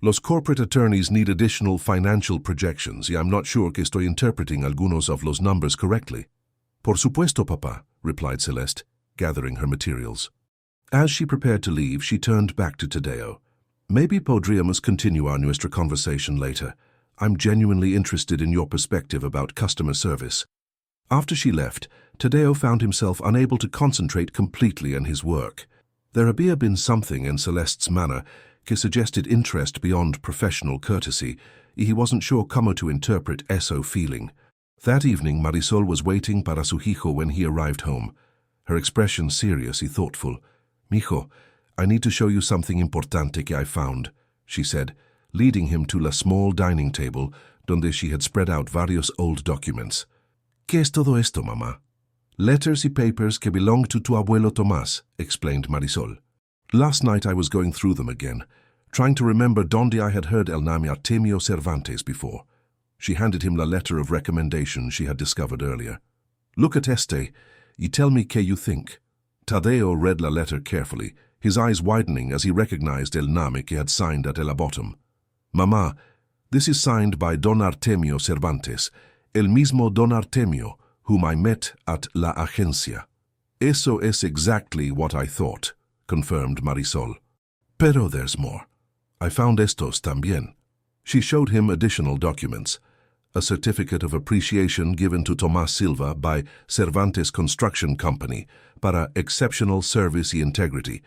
Los corporate attorneys need additional financial projections y I'm not sure que estoy interpreting algunos of los numbers correctly. Por supuesto, papá, replied Celeste, gathering her materials. As she prepared to leave, she turned back to Tadeo. Maybe podríamos continuar nuestra conversation later. I'm genuinely interested in your perspective about customer service. After she left, Tadeo found himself unable to concentrate completely on his work. There había been something in Celeste's manner que suggested interest beyond professional courtesy, y he wasn't sure cómo to interpret eso feeling. That evening, Marisol was waiting para su hijo when he arrived home, her expression serious y thoughtful. Mijo, I need to show you something importante que I found, she said, leading him to la small dining table donde she had spread out varios old documents. ¿Qué es todo esto, mamá? Letters y papers que belong to tu abuelo Tomás, explained Marisol. Last night I was going through them again, trying to remember donde I had heard el name Artemio Cervantes before. She handed him la letter of recommendation she had discovered earlier. Look at este, y tell me qué you think. Tadeo read la letter carefully, his eyes widening as he recognized el name que had signed at el bottom. Mamá, this is signed by Don Artemio Cervantes, el mismo Don Artemio, whom I met at la agencia. Eso es exactly what I thought, confirmed Marisol. Pero there's more. I found estos también. She showed him additional documents. A certificate of appreciation given to Tomás Silva by Cervantes Construction Company para exceptional service y integrity.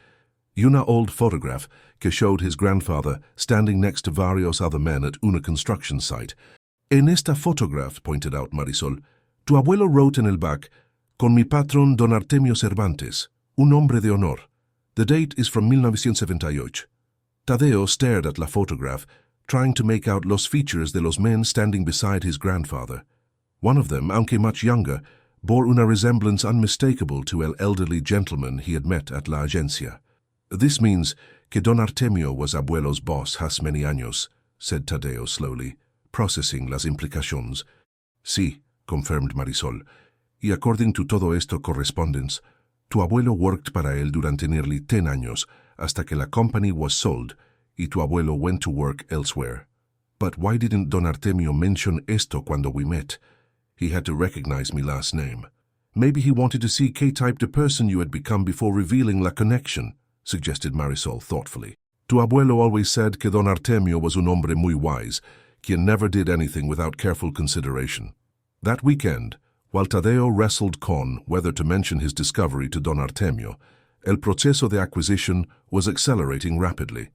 Y una old photograph que showed his grandfather standing next to varios other men at una construction site. En esta photograph, pointed out Marisol, tu abuelo wrote en el back, con mi patrón Don Artemio Cervantes, un hombre de honor. The date is from 1978. Tadeo stared at la photograph, trying to make out los features de los men standing beside his grandfather. One of them, aunque much younger, bore una resemblance unmistakable to el elderly gentleman he had met at la agencia. This means que Don Artemio was abuelo's boss hace many años, said Tadeo slowly, processing las implications. Sí, confirmed Marisol, y according to todo esto correspondence, tu abuelo worked para él durante nearly 10 años, hasta que la company was sold, y tu abuelo went to work elsewhere. But why didn't Don Artemio mention esto cuando we met? He had to recognize me last name. Maybe he wanted to see K-type the person you had become before revealing la connection, suggested Marisol thoughtfully. Tu abuelo always said que Don Artemio was un hombre muy wise, quien never did anything without careful consideration. That weekend, while Tadeo wrestled con whether to mention his discovery to Don Artemio, el proceso de acquisition was accelerating rapidly.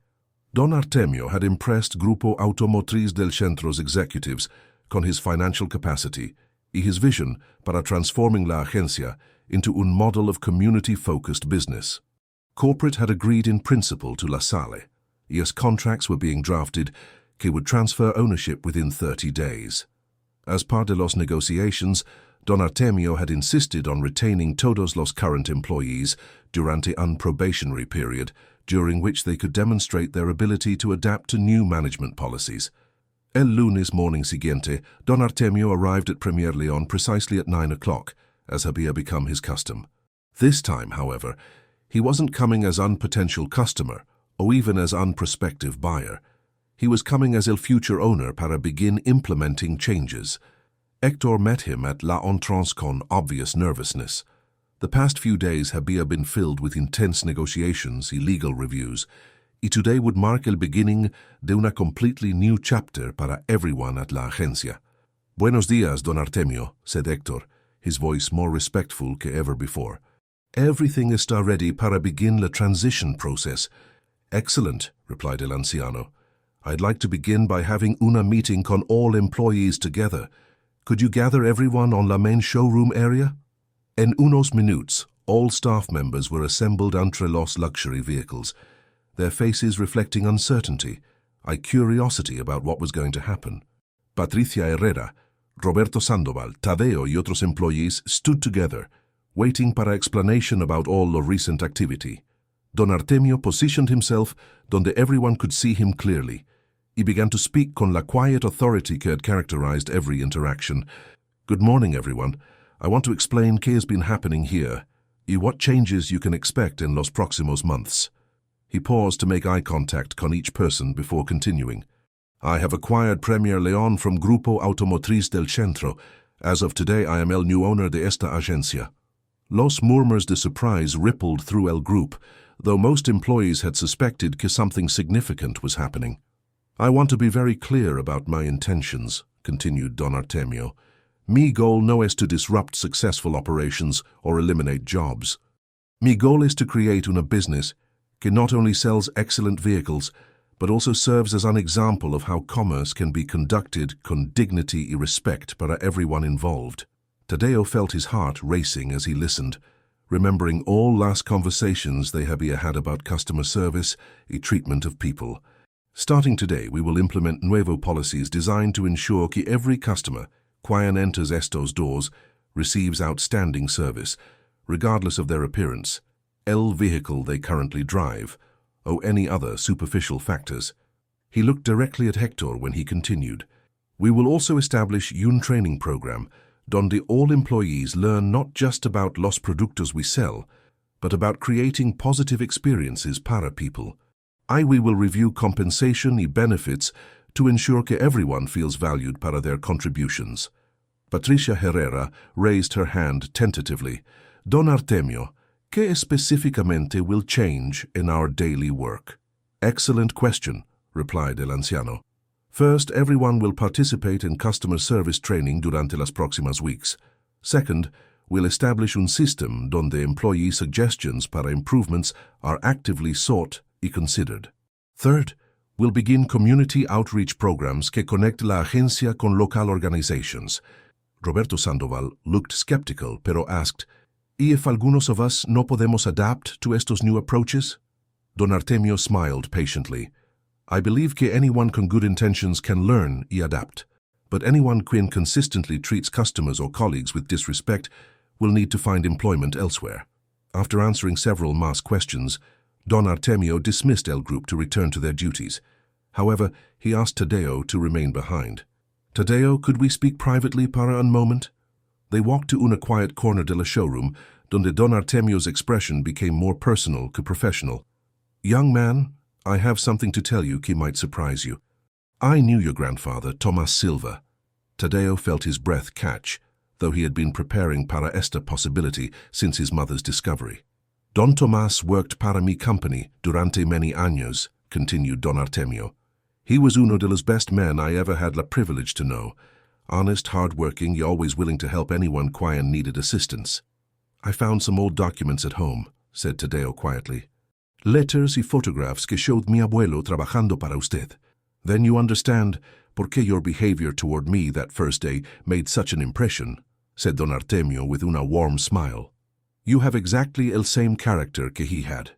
Don Artemio had impressed Grupo Automotriz del Centro's executives con his financial capacity y his vision para transforming la agencia into un model of community-focused business. Corporate had agreed in principle to La Salle, y as contracts were being drafted que would transfer ownership within 30 days. As part de los negotiations, Don Artemio had insisted on retaining todos los current employees durante un probationary period, during which they could demonstrate their ability to adapt to new management policies. El lunes morning siguiente, Don Artemio arrived at Premier Leon precisely at 9 o'clock, as había become his custom. This time, however, he wasn't coming as unpotential customer, or even as unprospective buyer. He was coming as el future owner para begin implementing changes. Hector met him at La Entrance con obvious nervousness. The past few days había been filled with intense negotiations y legal reviews, y today would mark el beginning de una completely new chapter para everyone at la agencia. Buenos días, Don Artemio, said Hector, his voice more respectful que ever before. Everything está ready para begin la transition process. Excellent, replied el anciano. I'd like to begin by having una meeting con all employees together. Could you gather everyone on la main showroom area? En unos minutos, all staff members were assembled entre los luxury vehicles, their faces reflecting uncertainty, curiosity about what was going to happen. Patricia Herrera, Roberto Sandoval, Tadeo y otros employees stood together, waiting para explanation about all the recent activity. Don Artemio positioned himself donde everyone could see him clearly. He began to speak con la quiet authority que had characterized every interaction. Good morning, everyone. I want to explain qué has been happening here, y what changes you can expect in los próximos months. He paused to make eye contact con each person before continuing. I have acquired Premier Leon from Grupo Automotriz del Centro. As of today, I am el new owner de esta agencia. Los murmurs de surprise rippled through el group, though most employees had suspected que something significant was happening. I want to be very clear about my intentions, continued Don Artemio. Mi goal no es to disrupt successful operations or eliminate jobs. Mi goal is to create una business que not only sells excellent vehicles, but also serves as an example of how commerce can be conducted con dignity y respect para everyone involved. Tadeo felt his heart racing as he listened, remembering all last conversations they había had about customer service y treatment of people. Starting today, we will implement nuevo policies designed to ensure que every customer, quien enters estos doors, receives outstanding service, regardless of their appearance, el vehicle they currently drive, or any other superficial factors. He looked directly at Hector when he continued. We will also establish un training program, donde all employees learn not just about los productos we sell, but about creating positive experiences para people. We will review compensation y benefits to ensure que everyone feels valued para their contributions. Patricia Herrera raised her hand tentatively. Don Artemio, ¿qué específicamente will change in our daily work? Excellent question, replied el anciano. First, everyone will participate in customer service training durante las próximas weeks. Second, we'll establish un system donde employee suggestions para improvements are actively sought y considered. Third, we'll begin community outreach programs que connect la agencia con local organizations. Roberto Sandoval looked skeptical, pero asked, ¿Y if algunos of us no podemos adapt to estos new approaches? Don Artemio smiled patiently. I believe que anyone con good intentions can learn y adapt, but anyone quien consistently treats customers or colleagues with disrespect will need to find employment elsewhere. After answering several mass questions, Don Artemio dismissed El Group to return to their duties. However, he asked Tadeo to remain behind. Tadeo, could we speak privately para un moment? They walked to una quiet corner de la showroom, donde Don Artemio's expression became more personal que professional. Young man, I have something to tell you que might surprise you. I knew your grandfather, Tomas Silva. Tadeo felt his breath catch, though he had been preparing para esta possibility since his mother's discovery. Don Tomas worked para mi company durante many años, continued Don Artemio. He was uno de los best men I ever had the privilege to know. Honest, hard-working, y always willing to help anyone quien needed assistance. I found some old documents at home, said Tadeo quietly. Letters y photographs que showed mi abuelo trabajando para usted. Then you understand por qué your behavior toward me that first day made such an impression, said Don Artemio with una warm smile. You have exactly el same character que he had,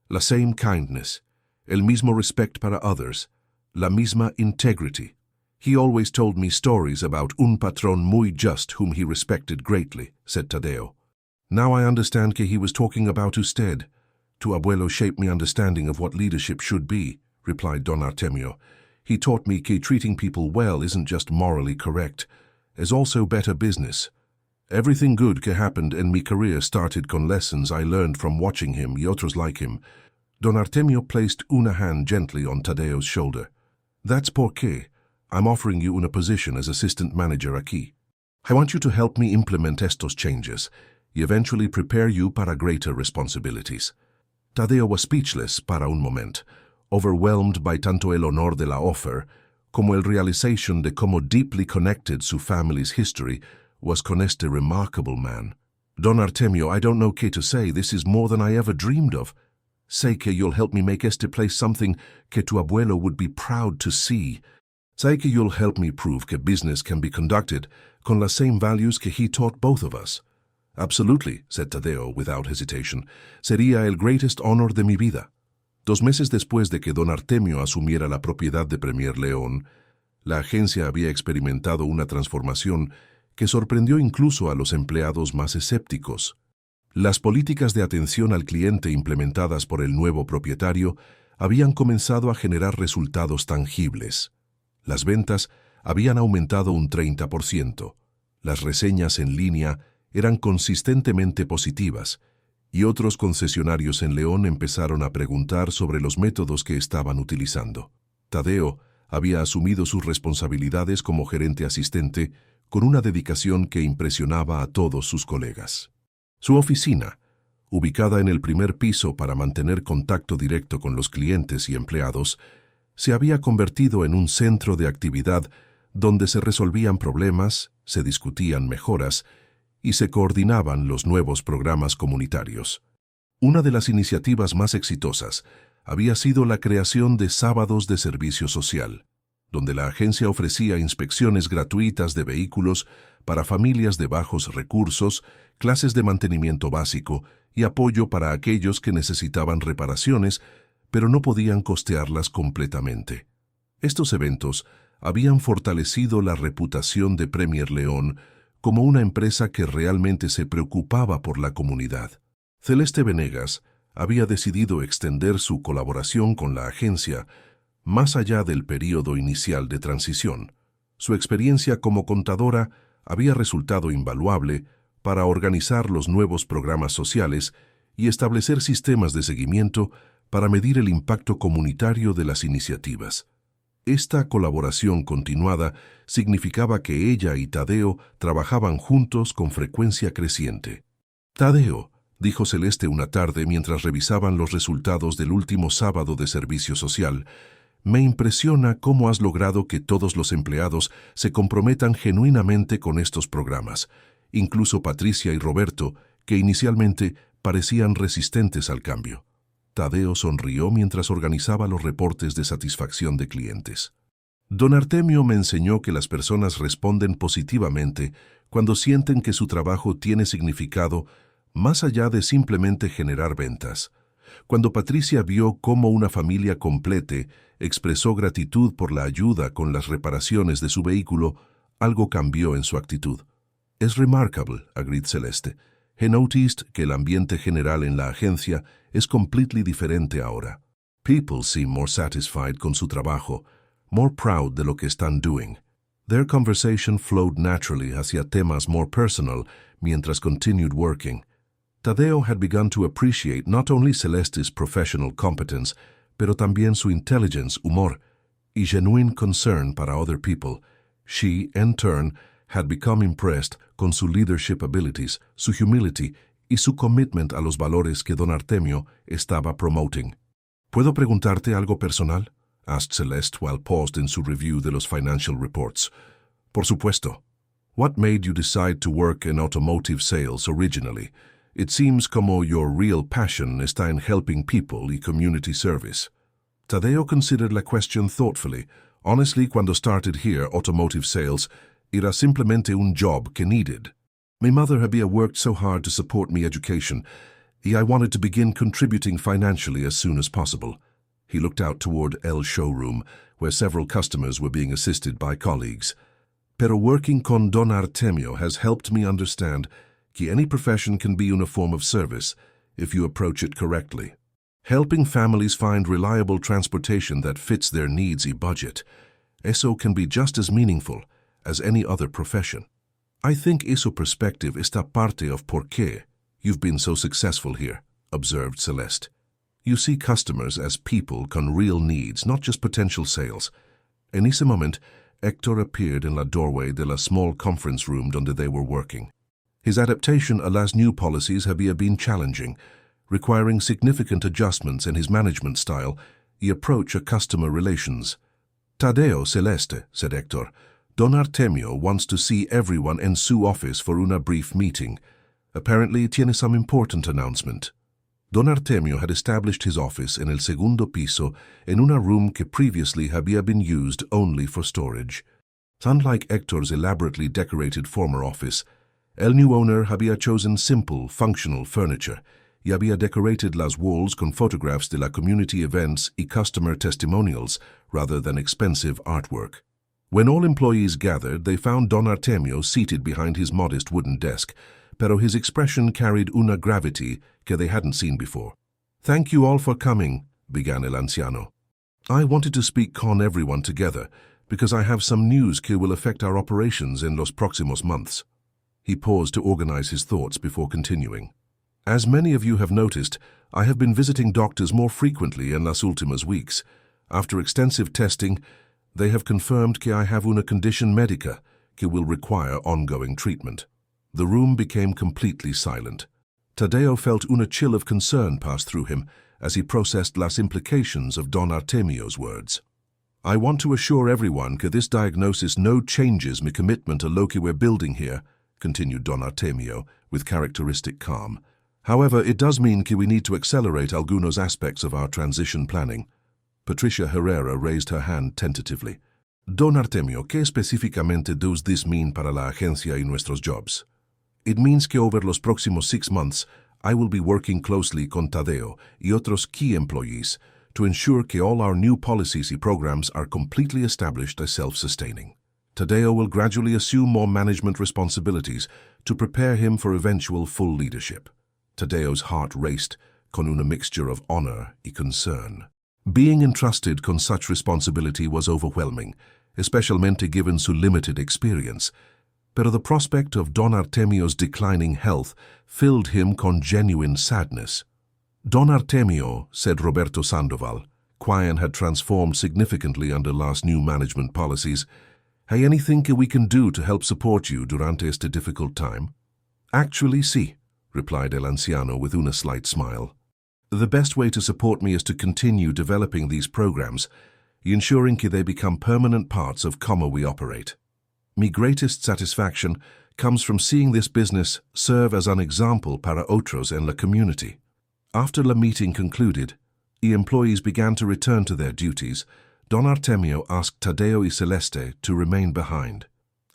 la same kindness. el mismo respect para others, la misma integrity. He always told me stories about un patrón muy just whom he respected greatly, said Tadeo. Now I understand que he was talking about usted. Tu abuelo shaped my understanding of what leadership should be, replied Don Artemio. He taught me que treating people well isn't just morally correct, it's also better business. Everything good que happened in my career started con lessons I learned from watching him y otros like him. Don Artemio placed una hand gently on Tadeo's shoulder. That's porque I'm offering you una position as assistant manager aquí. I want you to help me implement estos changes y eventually prepare you para greater responsibilities. Tadeo was speechless para un moment, overwhelmed by tanto el honor de la offer como el realization de cómo deeply connected su family's history was con este remarkable man. Don Artemio, I don't know qué to say. This is more than I ever dreamed of. Sé que you'll help me make este place something que tu abuelo would be proud to see. Sé que you'll help me prove que business can be conducted con las same values que he taught both of us. Absolutely, said Tadeo without hesitation. Sería el greatest honor de mi vida. 2 meses después de que Don Artemio asumiera la propiedad de Premier León, la agencia había experimentado una transformación que sorprendió incluso a los empleados más escépticos. Las políticas de atención al cliente implementadas por el nuevo propietario habían comenzado a generar resultados tangibles. Las ventas habían aumentado un 30%, las reseñas en línea eran consistentemente positivas, y otros concesionarios en León empezaron a preguntar sobre los métodos que estaban utilizando. Tadeo había asumido sus responsabilidades como gerente asistente con una dedicación que impresionaba a todos sus colegas. Su oficina, ubicada en el primer piso para mantener contacto directo con los clientes y empleados, se había convertido en un centro de actividad donde se resolvían problemas, se discutían mejoras y se coordinaban los nuevos programas comunitarios. Una de las iniciativas más exitosas había sido la creación de sábados de servicio social, donde la agencia ofrecía inspecciones gratuitas de vehículos para familias de bajos recursos, clases de mantenimiento básico y apoyo para aquellos que necesitaban reparaciones, pero no podían costearlas completamente. Estos eventos habían fortalecido la reputación de Premier León como una empresa que realmente se preocupaba por la comunidad. Celeste Venegas había decidido extender su colaboración con la agencia más allá del período inicial de transición. Su experiencia como contadora había resultado invaluable para organizar los nuevos programas sociales y establecer sistemas de seguimiento para medir el impacto comunitario de las iniciativas. Esta colaboración continuada significaba que ella y Tadeo trabajaban juntos con frecuencia creciente. Tadeo, dijo Celeste una tarde mientras revisaban los resultados del último sábado de servicio social, me impresiona cómo has logrado que todos los empleados se comprometan genuinamente con estos programas, incluso Patricia y Roberto, que inicialmente parecían resistentes al cambio. Tadeo sonrió mientras organizaba los reportes de satisfacción de clientes. Don Artemio me enseñó que las personas responden positivamente cuando sienten que su trabajo tiene significado más allá de simplemente generar ventas. Cuando Patricia vio cómo una familia completa expresó gratitud por la ayuda con las reparaciones de su vehículo, algo cambió en su actitud. Es remarkable, agreed Celeste. He noticed que el ambiente general en la agencia es completely diferente ahora. People seem more satisfied con su trabajo, more proud de lo que están doing. Their conversation flowed naturally hacia temas more personal mientras continued working. Tadeo had begun to appreciate not only Celeste's professional competence, pero también su intelligence, humor, y genuine concern para other people. She, in turn, had become impressed con su leadership abilities, su humility y su commitment a los valores que Don Artemio estaba promoting. ¿Puedo preguntarte algo personal? Asked Celeste while paused in su review de los financial reports. Por supuesto. What made you decide to work in automotive sales originally? It seems como your real passion está en helping people y community service. Tadeo considered la question thoughtfully. Honestly, cuando started here, automotive sales, era simplemente un job que needed. My mother había worked so hard to support me education, y I wanted to begin contributing financially as soon as possible. He looked out toward El showroom, where several customers were being assisted by colleagues. Pero working con Don Artemio has helped me understand que any profession can be una form of service if you approach it correctly. Helping families find reliable transportation that fits their needs y budget, eso can be just as meaningful as any other profession. I think eso perspective está parte of por qué you've been so successful here, observed Celeste. You see customers as people con real needs, not just potential sales. En ese moment, Héctor appeared in la doorway de la small conference room donde they were working. His adaptation a las new policies había been challenging, requiring significant adjustments in his management style y approach of customer relations. Tadeo, Celeste, said Héctor, Don Artemio wants to see everyone en su office for una brief meeting. Apparently tiene some important announcement. Don Artemio had established his office in el segundo piso en una room que previously había been used only for storage. Unlike Héctor's elaborately decorated former office, el new owner había chosen simple, functional furniture y había decorated las walls con photographs de la community events y customer testimonials rather than expensive artwork. When all employees gathered, they found Don Artemio seated behind his modest wooden desk, pero his expression carried una gravity que they hadn't seen before. Thank you all for coming, began el anciano. I wanted to speak con everyone together, because I have some news que will affect our operations in los próximos months. He paused to organize his thoughts before continuing. As many of you have noticed, I have been visiting doctors more frequently in las últimas weeks. After extensive testing, they have confirmed que I have una condition médica que will require ongoing treatment. The room became completely silent. Tadeo felt una chill of concern pass through him as he processed las implications of Don Artemio's words. I want to assure everyone que this diagnosis no changes mi commitment to lo que we're building here, continued Don Artemio with characteristic calm. However, it does mean que we need to accelerate algunos aspects of our transition planning. Patricia Herrera raised her hand tentatively. Don Artemio, ¿qué específicamente does this mean para la agencia y nuestros jobs? It means que over los próximos 6 months, I will be working closely con Tadeo y otros key employees to ensure que all our new policies y programs are completely established as self-sustaining. Tadeo will gradually assume more management responsibilities to prepare him for eventual full leadership. Tadeo's heart raced con una mixture of honor y concern. Being entrusted con such responsibility was overwhelming, especialmente given su limited experience. Pero the prospect of Don Artemio's declining health filled him con genuine sadness. Don Artemio, said Roberto Sandoval, Quian had transformed significantly under last new management policies. Hay anything que we can do to help support you durante este difficult time? Actually, sí, replied el anciano with una slight smile. The best way to support me is to continue developing these programs, ensuring que they become permanent parts of como we operate. Mi greatest satisfaction comes from seeing this business serve as an example para otros en la community. After the meeting concluded, the employees began to return to their duties. Don Artemio asked Tadeo y Celeste to remain behind.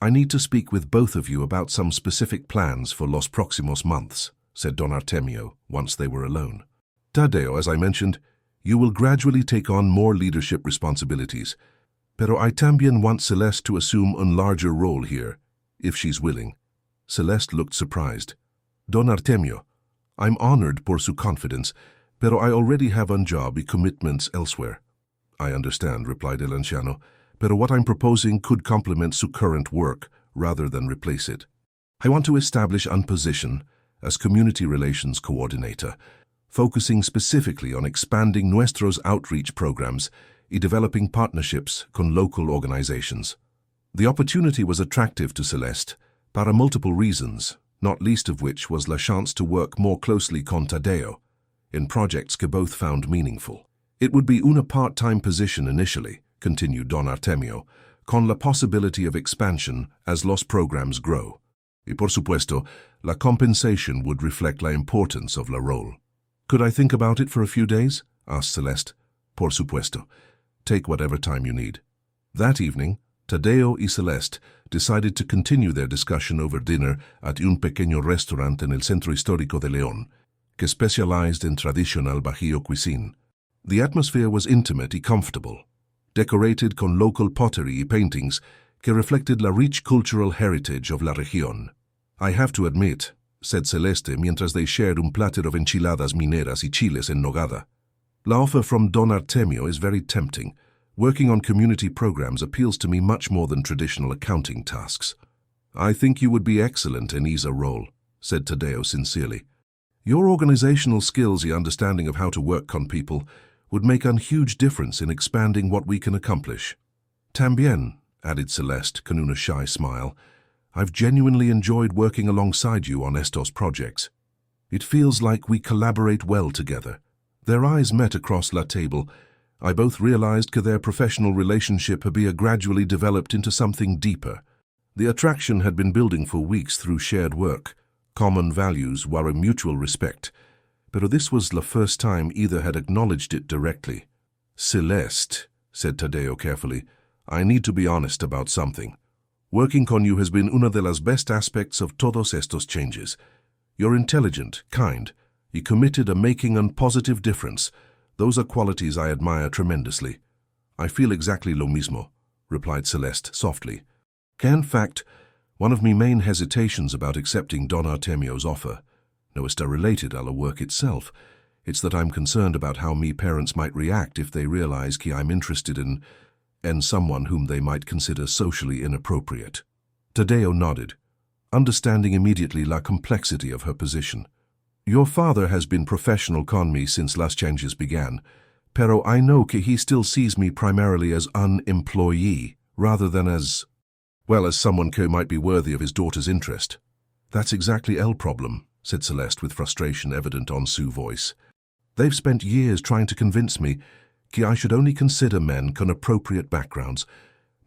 I need to speak with both of you about some specific plans for los próximos months, said Don Artemio once they were alone. Tadeo, as I mentioned, you will gradually take on more leadership responsibilities. Pero I también want Celeste to assume a larger role here, if she's willing. Celeste looked surprised. Don Artemio, I'm honored por su confidence, pero I already have a job y commitments elsewhere. I understand, replied el anciano, pero what I'm proposing could complement su current work rather than replace it. I want to establish a position as community relations coordinator, focusing specifically on expanding nuestros outreach programs y developing partnerships con local organizations. The opportunity was attractive to Celeste para multiple reasons, not least of which was la chance to work more closely con Tadeo in projects que both found meaningful. It would be una part-time position initially, continued Don Artemio, con la possibility of expansion as los programs grow. Y por supuesto, la compensation would reflect la importance of la role. Could I think about it for a few days? Asked Celeste. Por supuesto. Take whatever time you need. That evening, Tadeo y Celeste decided to continue their discussion over dinner at un pequeño restaurant en el centro histórico de León, que specialized in traditional Bajío cuisine. The atmosphere was intimate y comfortable, decorated con local pottery y paintings que reflected la rich cultural heritage of la región. I have to admit, said Celeste mientras they shared un platter of enchiladas mineras y chiles en nogada. La offer from Don Artemio is very tempting. Working on community programs appeals to me much more than traditional accounting tasks. I think you would be excellent in either role, said Tadeo sincerely. Your organizational skills and understanding of how to work on people would make a huge difference in expanding what we can accomplish. Tambien, added Celeste con una shy smile, I've genuinely enjoyed working alongside you on estos projects. It feels like we collaborate well together. Their eyes met across la table. I both realized that their professional relationship had gradually developed into something deeper. The attraction had been building for weeks through shared work, common values, were a mutual respect. But this was the first time either had acknowledged it directly. Celeste, said Tadeo carefully, I need to be honest about something. Working con you has been una de las best aspects of todos estos changes. You're intelligent, kind, y committed to making a positive difference. Those are qualities I admire tremendously. I feel exactly lo mismo, replied Celeste softly. In fact, one of my main hesitations about accepting Don Artemio's offer, no está related a la work itself, it's that I'm concerned about how me parents might react if they realize que I'm interested in someone whom they might consider socially inappropriate. Tadeo nodded, understanding immediately la complexity of her position. Your father has been professional con me since las changes began, pero I know que he still sees me primarily as an employee, rather than as someone who might be worthy of his daughter's interest. That's exactly el problem, said Celeste with frustration evident on Sue's voice. They've spent years trying to convince me que I should only consider men con appropriate backgrounds,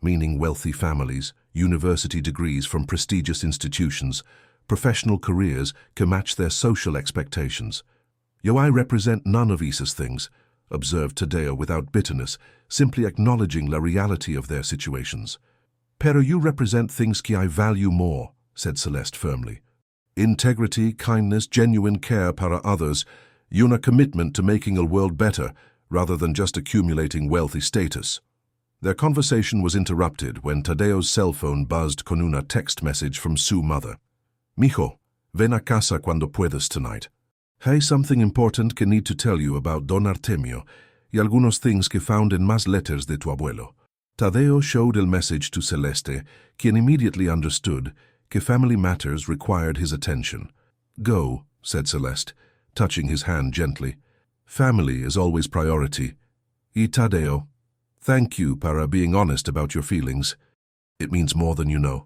meaning wealthy families, university degrees from prestigious institutions, professional careers que match their social expectations. I represent none of these things, observed Tadeo without bitterness, simply acknowledging la reality of their situations. Pero you represent things que I value more, said Celeste firmly. Integrity, kindness, genuine care para others, y una commitment to making a world better, rather than just accumulating wealthy status. Their conversation was interrupted when Tadeo's cell phone buzzed con una text message from Sue's mother. Mijo, ven a casa cuando puedas tonight. Hay something important que need to tell you about Don Artemio y algunos things que found in más letters de tu abuelo. Tadeo showed el message to Celeste, quien immediately understood que family matters required his attention. Go, said Celeste, touching his hand gently. Family is always priority. Y Tadeo, thank you para being honest about your feelings. It means more than you know.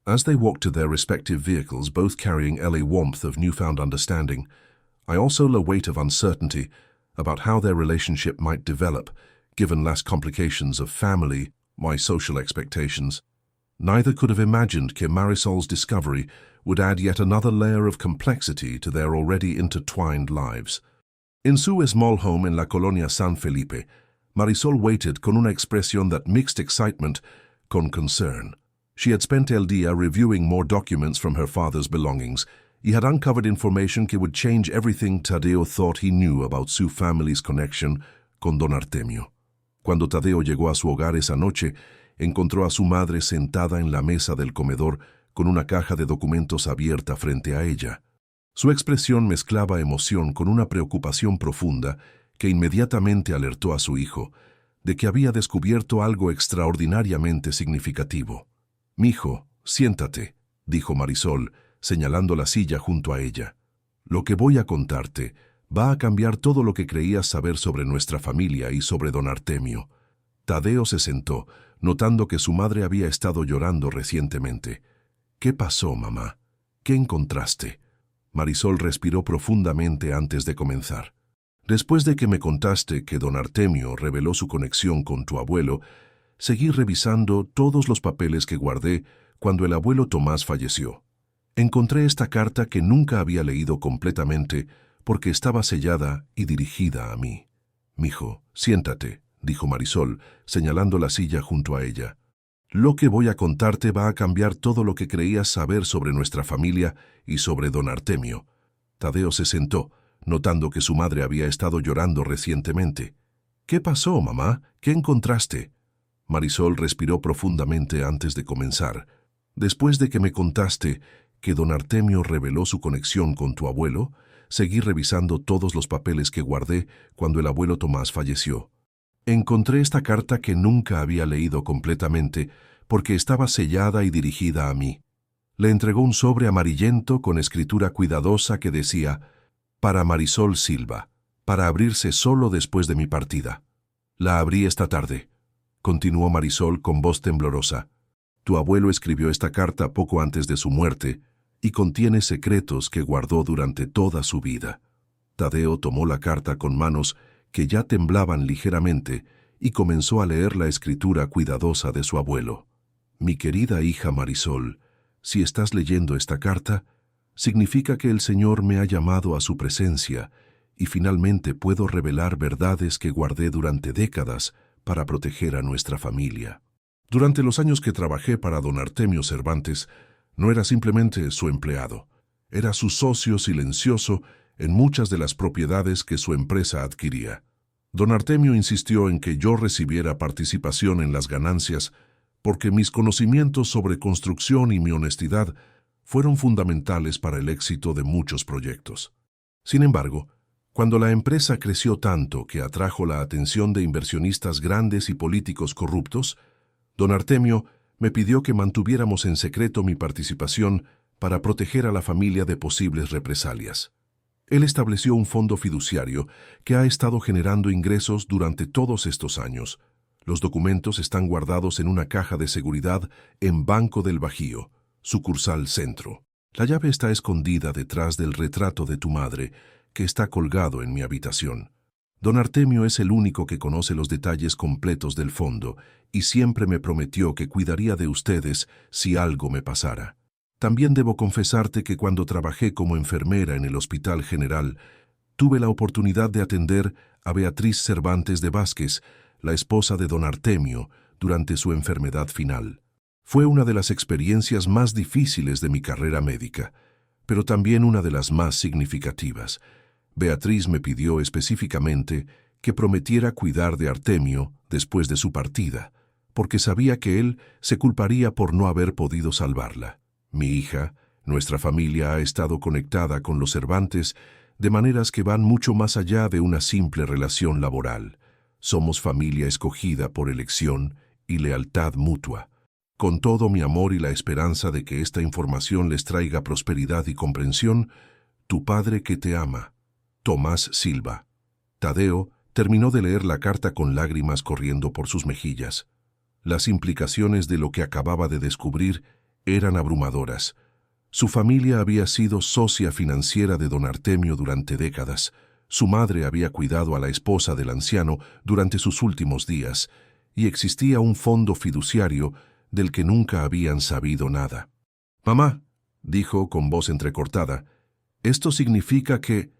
As they walked to their respective vehicles, both carrying a warmth of newfound understanding, I also la weight of uncertainty about how their relationship might develop, given less complications of family, my social expectations. Neither could have imagined que Marisol's discovery would add yet another layer of complexity to their already intertwined lives. In su small home in la colonia San Felipe, Marisol waited con una expresión that mixed excitement con concern. She had spent el día reviewing more documents from her father's belongings. He had uncovered information que would change everything Tadeo thought he knew about su family's connection con Don Artemio. Cuando Tadeo llegó a su hogar esa noche, encontró a su madre sentada en la mesa del comedor con una caja de documentos abierta frente a ella. Su expresión mezclaba emoción con una preocupación profunda que inmediatamente alertó a su hijo de que había descubierto algo extraordinariamente significativo. «Mijo, siéntate», dijo Marisol, señalando la silla junto a ella. «Lo que voy a contarte va a cambiar todo lo que creías saber sobre nuestra familia y sobre don Artemio». Tadeo se sentó, notando que su madre había estado llorando recientemente. «¿Qué pasó, mamá? ¿Qué encontraste?» Marisol respiró profundamente antes de comenzar. «Después de que me contaste que don Artemio reveló su conexión con tu abuelo, seguí revisando todos los papeles que guardé cuando el abuelo Tomás falleció. Encontré esta carta que nunca había leído completamente porque estaba sellada y dirigida a mí. Mijo, siéntate», dijo Marisol, señalando la silla junto a ella. «Lo que voy a contarte va a cambiar todo lo que creías saber sobre nuestra familia y sobre don Artemio». Tadeo se sentó, notando que su madre había estado llorando recientemente. ¿Qué pasó, mamá? ¿Qué encontraste? Marisol respiró profundamente antes de comenzar. Después de que me contaste que don Artemio reveló su conexión con tu abuelo, seguí revisando todos los papeles que guardé cuando el abuelo Tomás falleció. Encontré esta carta que nunca había leído completamente porque estaba sellada y dirigida a mí. Le entregó un sobre amarillento con escritura cuidadosa que decía: «Para Marisol Silva, para abrirse solo después de mi partida». La abrí esta tarde, continuó Marisol con voz temblorosa. Tu abuelo escribió esta carta poco antes de su muerte y contiene secretos que guardó durante toda su vida. Tadeo tomó la carta con manos que ya temblaban ligeramente y comenzó a leer la escritura cuidadosa de su abuelo. Mi querida hija Marisol, si estás leyendo esta carta, significa que el Señor me ha llamado a su presencia y finalmente puedo revelar verdades que guardé durante décadas para proteger a nuestra familia. Durante los años que trabajé para don Artemio Cervantes, no era simplemente su empleado, era su socio silencioso en muchas de las propiedades que su empresa adquiría. Don Artemio insistió en que yo recibiera participación en las ganancias porque mis conocimientos sobre construcción y mi honestidad fueron fundamentales para el éxito de muchos proyectos. Sin embargo, cuando la empresa creció tanto que atrajo la atención de inversionistas grandes y políticos corruptos, don Artemio me pidió que mantuviéramos en secreto mi participación para proteger a la familia de posibles represalias. Él estableció un fondo fiduciario que ha estado generando ingresos durante todos estos años. Los documentos están guardados en una caja de seguridad en Banco del Bajío, sucursal Centro. La llave está escondida detrás del retrato de tu madre, que está colgado en mi habitación. Don Artemio es el único que conoce los detalles completos del fondo y siempre me prometió que cuidaría de ustedes si algo me pasara. También debo confesarte que cuando trabajé como enfermera en el Hospital General, tuve la oportunidad de atender a Beatriz Cervantes de Vázquez, la esposa de don Artemio, durante su enfermedad final. Fue una de las experiencias más difíciles de mi carrera médica, pero también una de las más significativas. Beatriz me pidió específicamente que prometiera cuidar de Artemio después de su partida, porque sabía que él se culparía por no haber podido salvarla. Mi hija, nuestra familia ha estado conectada con los Cervantes de maneras que van mucho más allá de una simple relación laboral. Somos familia escogida por elección y lealtad mutua. Con todo mi amor y la esperanza de que esta información les traiga prosperidad y comprensión, tu padre que te ama, Tomás Silva. Tadeo terminó de leer la carta con lágrimas corriendo por sus mejillas. Las implicaciones de lo que acababa de descubrir eran abrumadoras. Su familia había sido socia financiera de don Artemio durante décadas. Su madre había cuidado a la esposa del anciano durante sus últimos días, y existía un fondo fiduciario del que nunca habían sabido nada. «Mamá», dijo con voz entrecortada, «¿esto significa que...»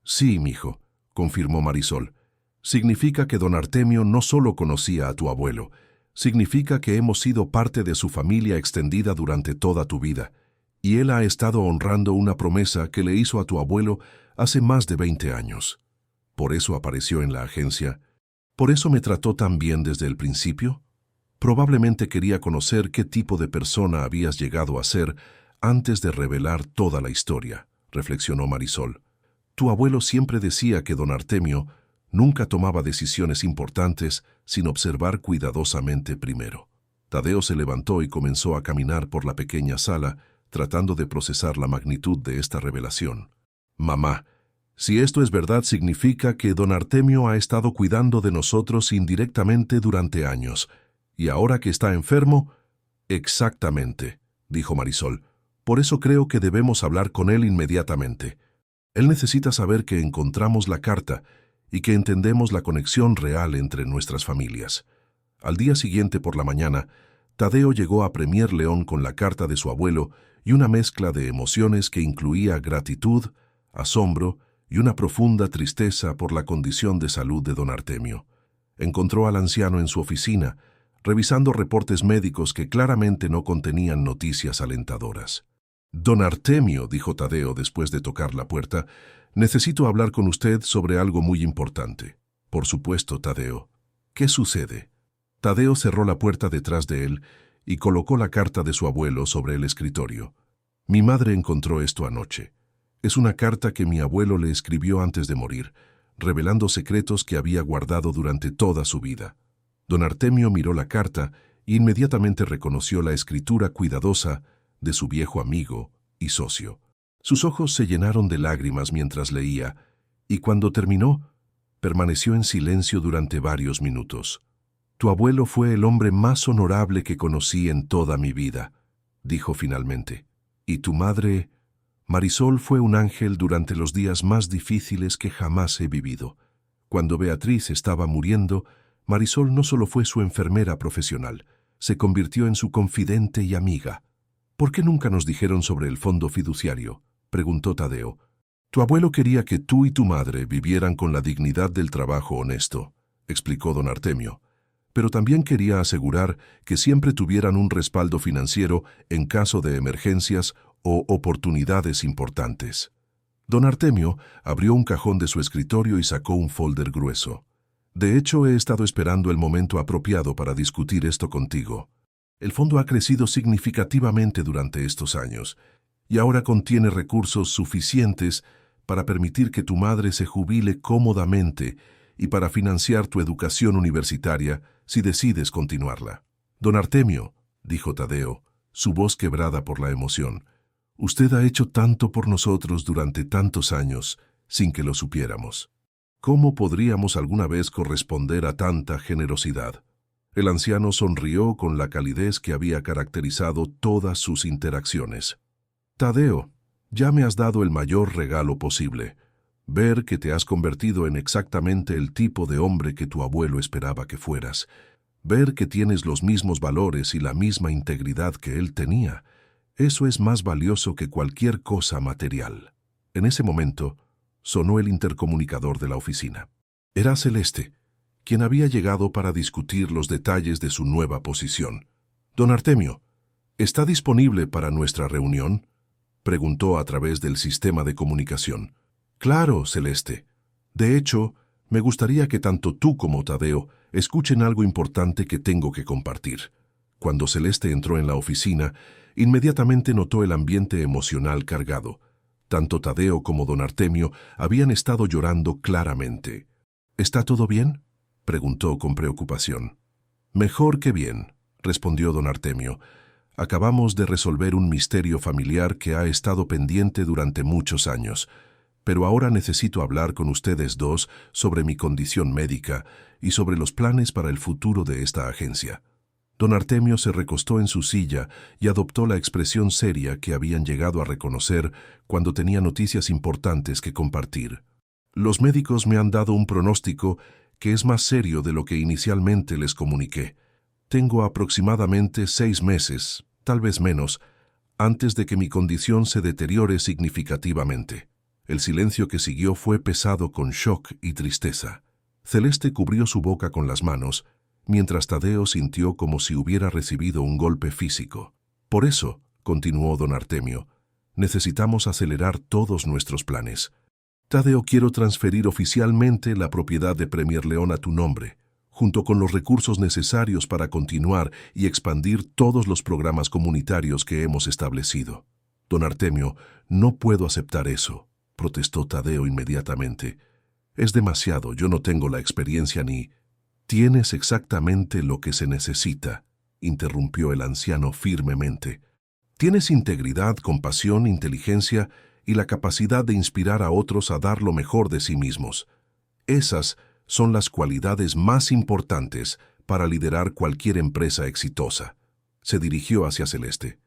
«Sí, mijo», confirmó Marisol. «Significa que don Artemio no solo conocía a tu abuelo, significa que hemos sido parte de su familia extendida durante toda tu vida, y él ha estado honrando una promesa que le hizo a tu abuelo hace más de 20 años. Por eso apareció en la agencia. ¿Por eso me trató tan bien desde el principio? Probablemente quería conocer qué tipo de persona habías llegado a ser antes de revelar toda la historia», reflexionó Marisol. «Tu abuelo siempre decía que don Artemio nunca tomaba decisiones importantes sin observar cuidadosamente primero». Tadeo se levantó y comenzó a caminar por la pequeña sala, tratando de procesar la magnitud de esta revelación. «Mamá, si esto es verdad significa que don Artemio ha estado cuidando de nosotros indirectamente durante años, y ahora que está enfermo...» «Exactamente», dijo Marisol. «Por eso creo que debemos hablar con él inmediatamente. Él necesita saber que encontramos la carta y que entendemos la conexión real entre nuestras familias». Al día siguiente por la mañana, Tadeo llegó a Premier León con la carta de su abuelo y una mezcla de emociones que incluía gratitud, asombro y una profunda tristeza por la condición de salud de don Artemio. Encontró al anciano en su oficina, revisando reportes médicos que claramente no contenían noticias alentadoras. «Don Artemio», dijo Tadeo después de tocar la puerta, «necesito hablar con usted sobre algo muy importante». Por supuesto, Tadeo. ¿Qué sucede? Tadeo cerró la puerta detrás de él y colocó la carta de su abuelo sobre el escritorio. Mi madre encontró esto anoche. Es una carta que mi abuelo le escribió antes de morir, revelando secretos que había guardado durante toda su vida. Don Artemio miró la carta e inmediatamente reconoció la escritura cuidadosa de su viejo amigo y socio. Sus ojos se llenaron de lágrimas mientras leía, y cuando terminó, permaneció en silencio durante varios minutos. Tu abuelo fue el hombre más honorable que conocí en toda mi vida, dijo finalmente. Y tu madre, Marisol, fue un ángel durante los días más difíciles que jamás he vivido. Cuando Beatriz estaba muriendo, Marisol no solo fue su enfermera profesional, se convirtió en su confidente y amiga. ¿Por qué nunca nos dijeron sobre el fondo fiduciario?, preguntó Tadeo. Tu abuelo quería que tú y tu madre vivieran con la dignidad del trabajo honesto, explicó don Artemio, pero también quería asegurar que siempre tuvieran un respaldo financiero en caso de emergencias o oportunidades importantes. Don Artemio abrió un cajón de su escritorio y sacó un folder grueso. De hecho, he estado esperando el momento apropiado para discutir esto contigo. El fondo ha crecido significativamente durante estos años y ahora contiene recursos suficientes para permitir que tu madre se jubile cómodamente y para financiar tu educación universitaria si decides continuarla. Don Artemio, dijo Tadeo, su voz quebrada por la emoción, usted ha hecho tanto por nosotros durante tantos años sin que lo supiéramos. ¿Cómo podríamos alguna vez corresponder a tanta generosidad? El anciano sonrió con la calidez que había caracterizado todas sus interacciones. Tadeo, ya me has dado el mayor regalo posible. Ver que te has convertido en exactamente el tipo de hombre que tu abuelo esperaba que fueras. Ver que tienes los mismos valores y la misma integridad que él tenía. Eso es más valioso que cualquier cosa material. En ese momento, sonó el intercomunicador de la oficina. Era Celeste, quien había llegado para discutir los detalles de su nueva posición. Don Artemio, ¿está disponible para nuestra reunión?, preguntó a través del sistema de comunicación. Claro, Celeste. De hecho, me gustaría que tanto tú como Tadeo escuchen algo importante que tengo que compartir. Cuando Celeste entró en la oficina, inmediatamente notó el ambiente emocional cargado. Tanto Tadeo como don Artemio habían estado llorando claramente. ¿Está todo bien?, preguntó con preocupación. Mejor que bien, respondió don Artemio. Acabamos de resolver un misterio familiar que ha estado pendiente durante muchos años, pero ahora necesito hablar con ustedes dos sobre mi condición médica y sobre los planes para el futuro de esta agencia. Don Artemio se recostó en su silla y adoptó la expresión seria que habían llegado a reconocer cuando tenía noticias importantes que compartir. Los médicos me han dado un pronóstico que es más serio de lo que inicialmente les comuniqué. Tengo aproximadamente 6 meses, tal vez menos, antes de que mi condición se deteriore significativamente. El silencio que siguió fue pesado con shock y tristeza. Celeste cubrió su boca con las manos, mientras Tadeo sintió como si hubiera recibido un golpe físico. Por eso, continuó don Artemio, necesitamos acelerar todos nuestros planes. Tadeo, quiero transferir oficialmente la propiedad de Premier León a tu nombre, junto con los recursos necesarios para continuar y expandir todos los programas comunitarios que hemos establecido. Don Artemio, no puedo aceptar eso, protestó Tadeo inmediatamente. Es demasiado, yo no tengo la experiencia ni... Tienes exactamente lo que se necesita, interrumpió el anciano firmemente. Tienes integridad, compasión, inteligencia y la capacidad de inspirar a otros a dar lo mejor de sí mismos. Esas son las cualidades más importantes para liderar cualquier empresa exitosa. Se dirigió hacia Celeste.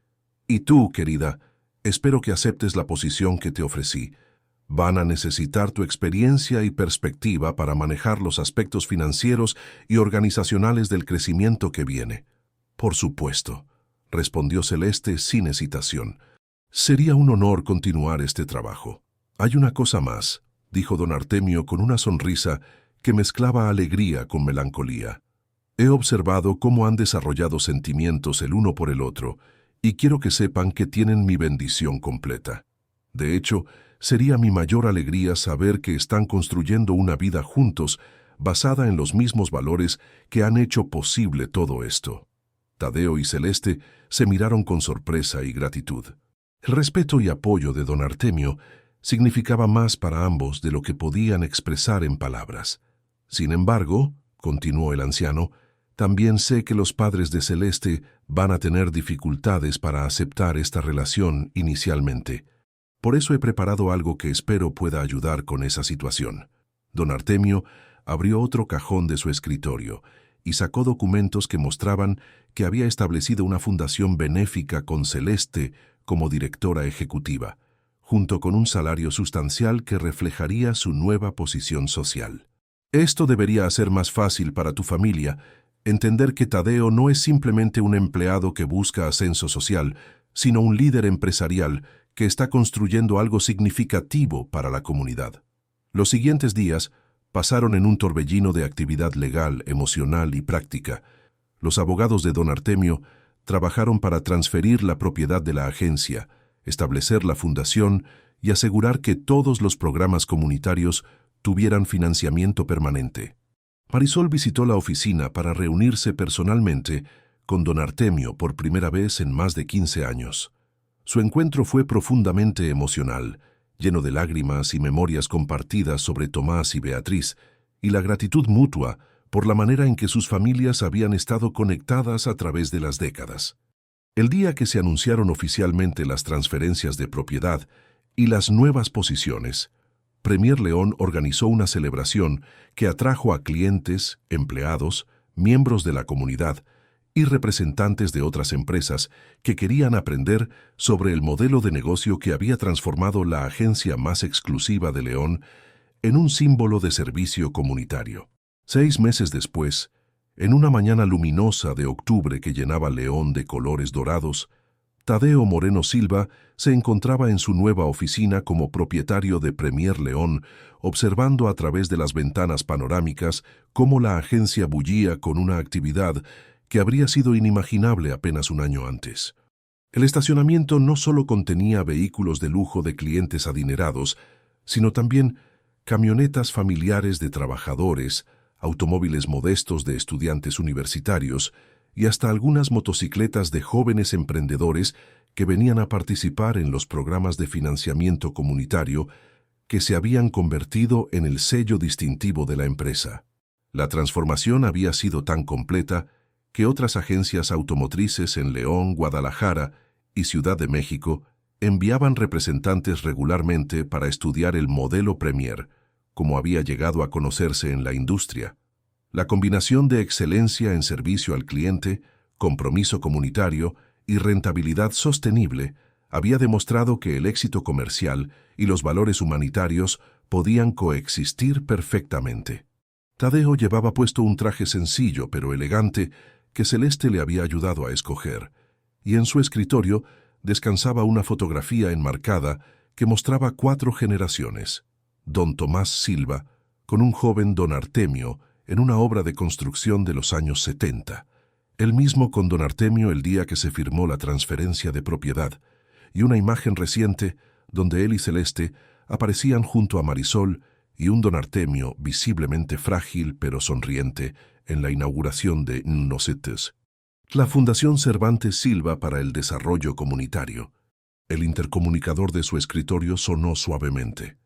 Y tú, querida, espero que aceptes la posición que te ofrecí. Van a necesitar tu experiencia y perspectiva para manejar los aspectos financieros y organizacionales del crecimiento que viene. Por supuesto, respondió Celeste sin hesitación. Sería un honor continuar este trabajo. Hay una cosa más, dijo don Artemio con una sonrisa que mezclaba alegría con melancolía. He observado cómo han desarrollado sentimientos el uno por el otro, y quiero que sepan que tienen mi bendición completa. De hecho, sería mi mayor alegría saber que están construyendo una vida juntos basada en los mismos valores que han hecho posible todo esto. Tadeo y Celeste se miraron con sorpresa y gratitud. El respeto y apoyo de don Artemio significaba más para ambos de lo que podían expresar en palabras. Sin embargo, continuó el anciano, también sé que los padres de Celeste van a tener dificultades para aceptar esta relación inicialmente. Por eso he preparado algo que espero pueda ayudar con esa situación. Don Artemio abrió otro cajón de su escritorio y sacó documentos que mostraban que había establecido una fundación benéfica con Celeste como directora ejecutiva, junto con un salario sustancial que reflejaría su nueva posición social. Esto debería hacer más fácil para tu familia entender que Tadeo no es simplemente un empleado que busca ascenso social, sino un líder empresarial que está construyendo algo significativo para la comunidad. Los siguientes días pasaron en un torbellino de actividad legal, emocional y práctica. Los abogados de don Artemio trabajaron para transferir la propiedad de la agencia, establecer la fundación y asegurar que todos los programas comunitarios tuvieran financiamiento permanente. Marisol visitó la oficina para reunirse personalmente con don Artemio por primera vez en más de 15 años. Su encuentro fue profundamente emocional, lleno de lágrimas y memorias compartidas sobre Tomás y Beatriz, y la gratitud mutua por la manera en que sus familias habían estado conectadas a través de las décadas. El día que se anunciaron oficialmente las transferencias de propiedad y las nuevas posiciones, Premier León organizó una celebración que atrajo a clientes, empleados, miembros de la comunidad y representantes de otras empresas que querían aprender sobre el modelo de negocio que había transformado la agencia más exclusiva de León en un símbolo de servicio comunitario. 6 meses después, en una mañana luminosa de octubre que llenaba León de colores dorados, Tadeo Moreno Silva se encontraba en su nueva oficina como propietario de Premier León, observando a través de las ventanas panorámicas cómo la agencia bullía con una actividad que habría sido inimaginable apenas un año antes. El estacionamiento no solo contenía vehículos de lujo de clientes adinerados, sino también camionetas familiares de trabajadores, automóviles modestos de estudiantes universitarios y hasta algunas motocicletas de jóvenes emprendedores que venían a participar en los programas de financiamiento comunitario que se habían convertido en el sello distintivo de la empresa. La transformación había sido tan completa que otras agencias automotrices en León, Guadalajara y Ciudad de México enviaban representantes regularmente para estudiar el modelo Premier, como había llegado a conocerse en la industria. La combinación de excelencia en servicio al cliente, compromiso comunitario y rentabilidad sostenible había demostrado que el éxito comercial y los valores humanitarios podían coexistir perfectamente. Tadeo llevaba puesto un traje sencillo pero elegante que Celeste le había ayudado a escoger, y en su escritorio descansaba una fotografía enmarcada que mostraba 4 generaciones. Don Tomás Silva, con un joven don Artemio, en una obra de construcción de los años 70. Él mismo con don Artemio el día que se firmó la transferencia de propiedad, y una imagen reciente donde él y Celeste aparecían junto a Marisol y un don Artemio visiblemente frágil pero sonriente en la inauguración de Nocetes, la Fundación Cervantes Silva para el Desarrollo Comunitario. El intercomunicador de su escritorio sonó suavemente.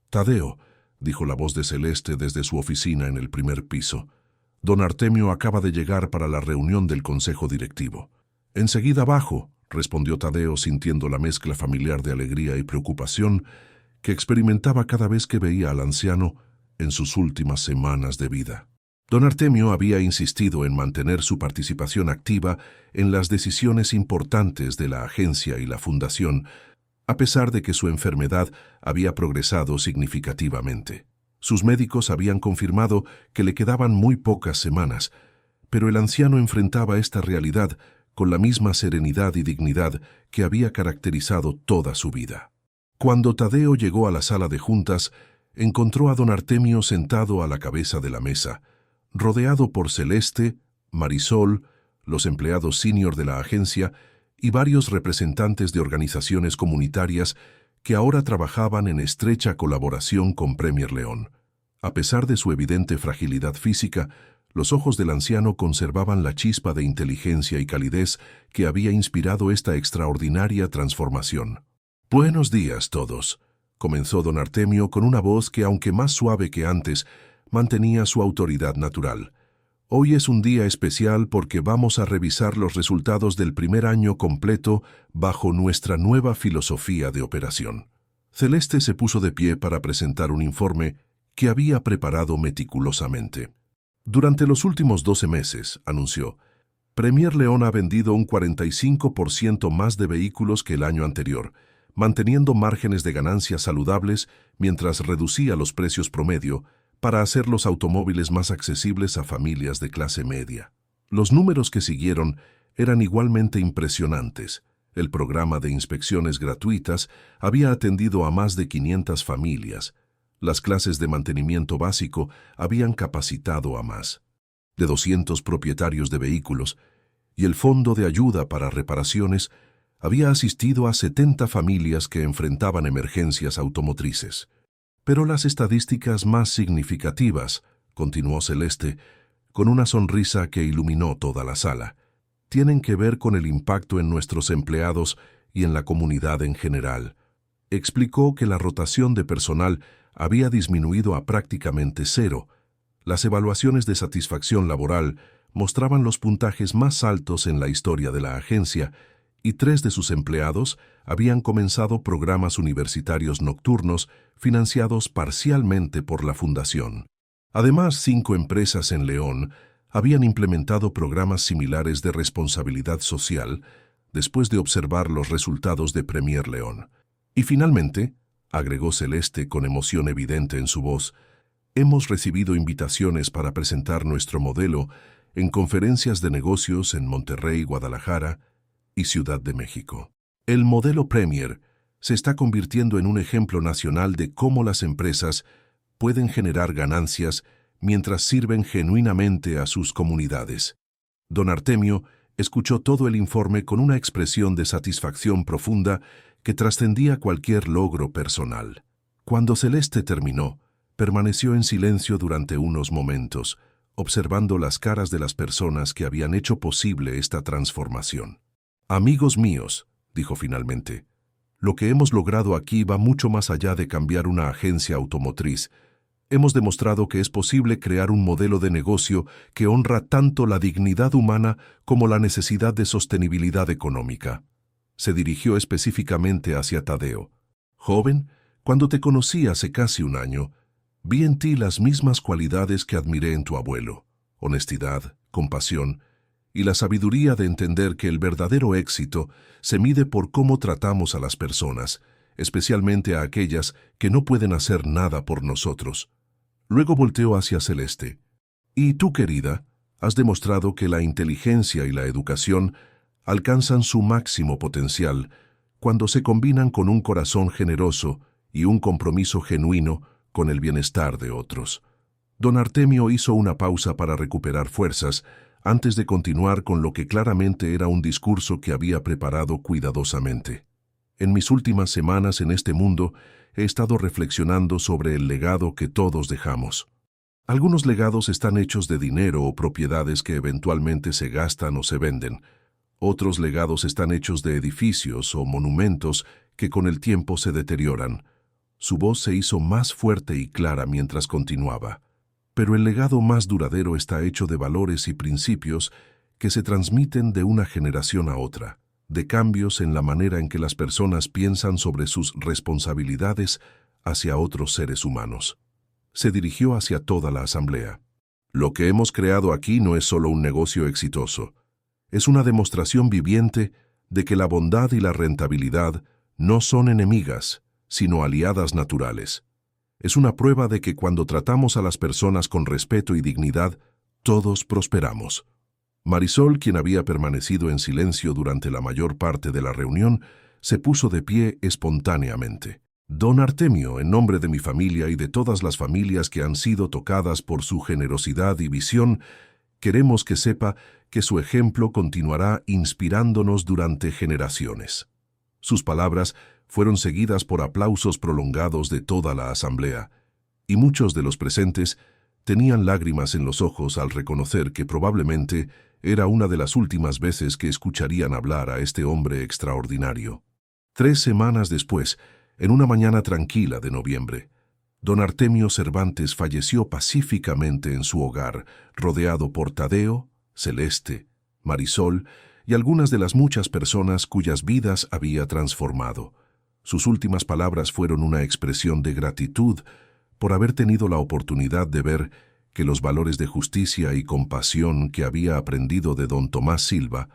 «Tadeo», dijo la voz de Celeste desde su oficina en el primer piso. «Don Artemio acaba de llegar para la reunión del consejo directivo». «Enseguida bajo», respondió Tadeo sintiendo la mezcla familiar de alegría y preocupación que experimentaba cada vez que veía al anciano en sus últimas semanas de vida. Don Artemio había insistido en mantener su participación activa en las decisiones importantes de la agencia y la fundación, a pesar de que su enfermedad había progresado significativamente. Sus médicos habían confirmado que le quedaban muy pocas semanas, pero el anciano enfrentaba esta realidad con la misma serenidad y dignidad que había caracterizado toda su vida. Cuando Tadeo llegó a la sala de juntas, encontró a don Artemio sentado a la cabeza de la mesa, rodeado por Celeste, Marisol, los empleados senior de la agencia y varios representantes de organizaciones comunitarias que ahora trabajaban en estrecha colaboración con Premier León. A pesar de su evidente fragilidad física, los ojos del anciano conservaban la chispa de inteligencia y calidez que había inspirado esta extraordinaria transformación. «Buenos días, todos», comenzó don Artemio con una voz que, aunque más suave que antes, mantenía su autoridad natural. «Hoy es un día especial porque vamos a revisar los resultados del primer año completo bajo nuestra nueva filosofía de operación». Celeste se puso de pie para presentar un informe que había preparado meticulosamente. «Durante los últimos 12 meses», anunció, «Premier León ha vendido un 45% más de vehículos que el año anterior, manteniendo márgenes de ganancia saludables mientras reducía los precios promedio para hacer los automóviles más accesibles a familias de clase media». Los números que siguieron eran igualmente impresionantes. El programa de inspecciones gratuitas había atendido a más de 500 familias. Las clases de mantenimiento básico habían capacitado a más de 200 propietarios de vehículos, y el Fondo de Ayuda para Reparaciones había asistido a 70 familias que enfrentaban emergencias automotrices. Pero las estadísticas más significativas, continuó Celeste, con una sonrisa que iluminó toda la sala, tienen que ver con el impacto en nuestros empleados y en la comunidad en general. Explicó que la rotación de personal había disminuido a prácticamente cero. Las evaluaciones de satisfacción laboral mostraban los puntajes más altos en la historia de la agencia, y 3 de sus empleados habían comenzado programas universitarios nocturnos financiados parcialmente por la Fundación. Además, 5 empresas en León habían implementado programas similares de responsabilidad social después de observar los resultados de Premier León. Y finalmente, agregó Celeste con emoción evidente en su voz, hemos recibido invitaciones para presentar nuestro modelo en conferencias de negocios en Monterrey, Guadalajara y Ciudad de México. El modelo Premier se está convirtiendo en un ejemplo nacional de cómo las empresas pueden generar ganancias mientras sirven genuinamente a sus comunidades. Don Artemio escuchó todo el informe con una expresión de satisfacción profunda que trascendía cualquier logro personal. Cuando Celeste terminó, permaneció en silencio durante unos momentos, observando las caras de las personas que habían hecho posible esta transformación. «Amigos míos», dijo finalmente, «lo que hemos logrado aquí va mucho más allá de cambiar una agencia automotriz. Hemos demostrado que es posible crear un modelo de negocio que honra tanto la dignidad humana como la necesidad de sostenibilidad económica». Se dirigió específicamente hacia Tadeo. «Joven, cuando te conocí hace casi un año, vi en ti las mismas cualidades que admiré en tu abuelo: honestidad, compasión y la sabiduría de entender que el verdadero éxito se mide por cómo tratamos a las personas, especialmente a aquellas que no pueden hacer nada por nosotros». Luego volteó hacia Celeste. «Y tú, querida, has demostrado que la inteligencia y la educación alcanzan su máximo potencial cuando se combinan con un corazón generoso y un compromiso genuino con el bienestar de otros». Don Artemio hizo una pausa para recuperar fuerzas antes de continuar con lo que claramente era un discurso que había preparado cuidadosamente. «En mis últimas semanas en este mundo he estado reflexionando sobre el legado que todos dejamos. Algunos legados están hechos de dinero o propiedades que eventualmente se gastan o se venden. Otros legados están hechos de edificios o monumentos que con el tiempo se deterioran». Su voz se hizo más fuerte y clara mientras continuaba. «Pero el legado más duradero está hecho de valores y principios que se transmiten de una generación a otra, de cambios en la manera en que las personas piensan sobre sus responsabilidades hacia otros seres humanos». Se dirigió hacia toda la asamblea. «Lo que hemos creado aquí no es solo un negocio exitoso. Es una demostración viviente de que la bondad y la rentabilidad no son enemigas, sino aliadas naturales. Es una prueba de que cuando tratamos a las personas con respeto y dignidad, todos prosperamos». Marisol, quien había permanecido en silencio durante la mayor parte de la reunión, se puso de pie espontáneamente. «Don Artemio, en nombre de mi familia y de todas las familias que han sido tocadas por su generosidad y visión, queremos que sepa que su ejemplo continuará inspirándonos durante generaciones». Sus palabras fueron seguidas por aplausos prolongados de toda la asamblea, y muchos de los presentes tenían lágrimas en los ojos al reconocer que probablemente era una de las últimas veces que escucharían hablar a este hombre extraordinario. 3 semanas después, en una mañana tranquila de noviembre, don Artemio Cervantes falleció pacíficamente en su hogar, rodeado por Tadeo, Celeste, Marisol y algunas de las muchas personas cuyas vidas había transformado. Sus últimas palabras fueron una expresión de gratitud por haber tenido la oportunidad de ver que los valores de justicia y compasión que había aprendido de don Tomás Silva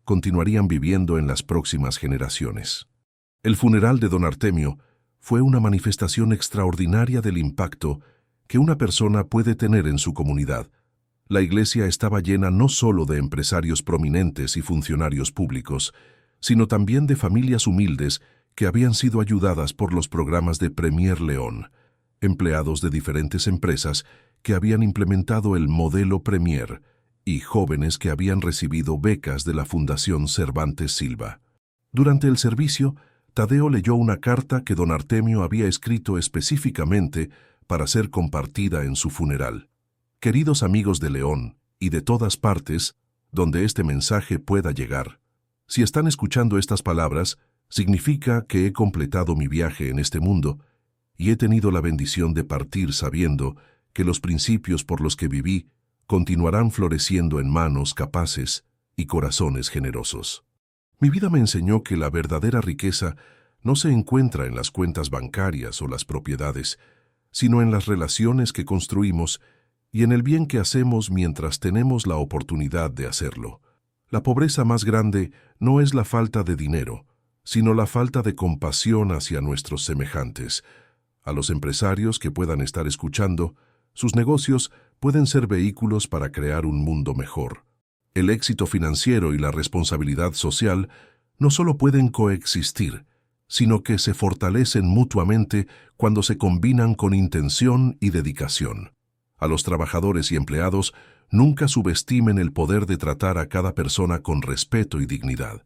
continuarían viviendo en las próximas generaciones. El funeral de don Artemio fue una manifestación extraordinaria del impacto que una persona puede tener en su comunidad. La iglesia estaba llena no solo de empresarios prominentes y funcionarios públicos, sino también de familias humildes que habían sido ayudadas por los programas de Premier León, empleados de diferentes empresas que habían implementado el modelo Premier y jóvenes que habían recibido becas de la Fundación Cervantes Silva. Durante el servicio, Tadeo leyó una carta que don Artemio había escrito específicamente para ser compartida en su funeral. Queridos amigos de León y de todas partes donde este mensaje pueda llegar, si están escuchando estas palabras, significa que he completado mi viaje en este mundo y he tenido la bendición de partir sabiendo que los principios por los que viví continuarán floreciendo en manos capaces y corazones generosos. Mi vida me enseñó que la verdadera riqueza no se encuentra en las cuentas bancarias o las propiedades, sino en las relaciones que construimos y en el bien que hacemos mientras tenemos la oportunidad de hacerlo. La pobreza más grande no es la falta de dinero, sino la falta de compasión hacia nuestros semejantes. A los empresarios que puedan estar escuchando, sus negocios pueden ser vehículos para crear un mundo mejor. El éxito financiero y la responsabilidad social no solo pueden coexistir, sino que se fortalecen mutuamente cuando se combinan con intención y dedicación. A los trabajadores y empleados, nunca subestimen el poder de tratar a cada persona con respeto y dignidad.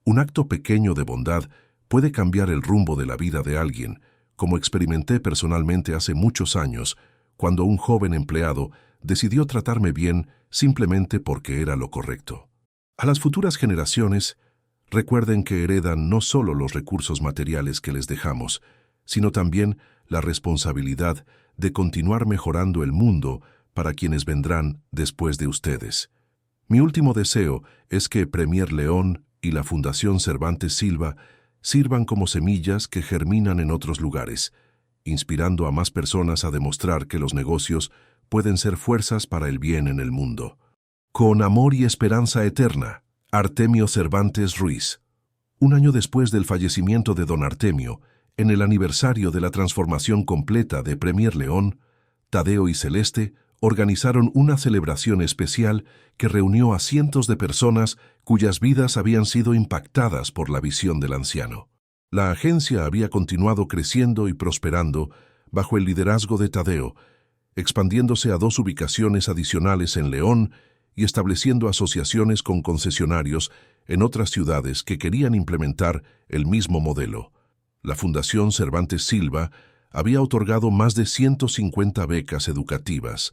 Un acto pequeño de bondad puede cambiar el rumbo de la vida de alguien, como experimenté personalmente hace muchos años, cuando un joven empleado decidió tratarme bien simplemente porque era lo correcto. A las futuras generaciones, recuerden que heredan no solo los recursos materiales que les dejamos, sino también la responsabilidad de continuar mejorando el mundo para quienes vendrán después de ustedes. Mi último deseo es que Premier León y la Fundación Cervantes Silva sirvan como semillas que germinan en otros lugares, inspirando a más personas a demostrar que los negocios pueden ser fuerzas para el bien en el mundo. Con amor y esperanza eterna, Artemio Cervantes Ruiz. Un año después del fallecimiento de don Artemio, en el aniversario de la transformación completa de Premier León, Tadeo y Celeste organizaron una celebración especial que reunió a cientos de personas cuyas vidas habían sido impactadas por la visión del anciano. La agencia había continuado creciendo y prosperando bajo el liderazgo de Tadeo, expandiéndose a 2 ubicaciones adicionales en León y estableciendo asociaciones con concesionarios en otras ciudades que querían implementar el mismo modelo. La Fundación Cervantes Silva había otorgado más de 150 becas educativas,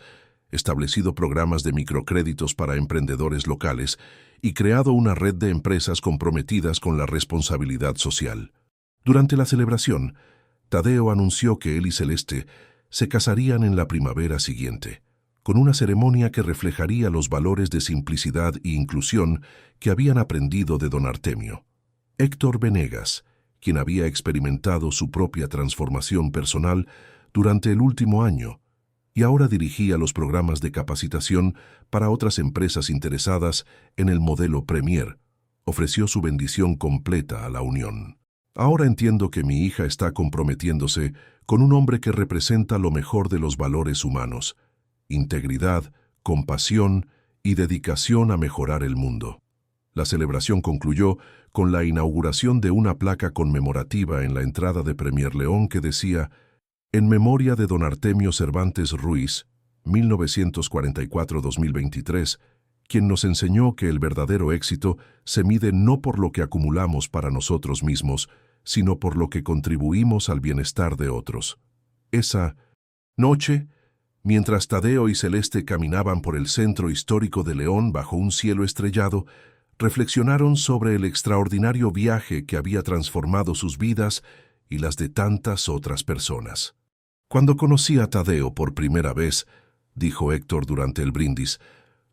establecido programas de microcréditos para emprendedores locales y creado una red de empresas comprometidas con la responsabilidad social. Durante la celebración, Tadeo anunció que él y Celeste se casarían en la primavera siguiente, con una ceremonia que reflejaría los valores de simplicidad e inclusión que habían aprendido de don Artemio. Héctor Venegas, quien había experimentado su propia transformación personal durante el último año, y ahora dirigía los programas de capacitación para otras empresas interesadas en el modelo Premier, ofreció su bendición completa a la unión. Ahora entiendo que mi hija está comprometiéndose con un hombre que representa lo mejor de los valores humanos: integridad, compasión y dedicación a mejorar el mundo. La celebración concluyó con la inauguración de una placa conmemorativa en la entrada de Premier León que decía: en memoria de don Artemio Cervantes Ruiz, 1944-2023, quien nos enseñó que el verdadero éxito se mide no por lo que acumulamos para nosotros mismos, sino por lo que contribuimos al bienestar de otros. Esa Noche, mientras Tadeo y Celeste caminaban por el centro histórico de León bajo un cielo estrellado, reflexionaron sobre el extraordinario viaje que había transformado sus vidas y las de tantas otras personas. Cuando conocí a Tadeo por primera vez, dijo Héctor durante el brindis,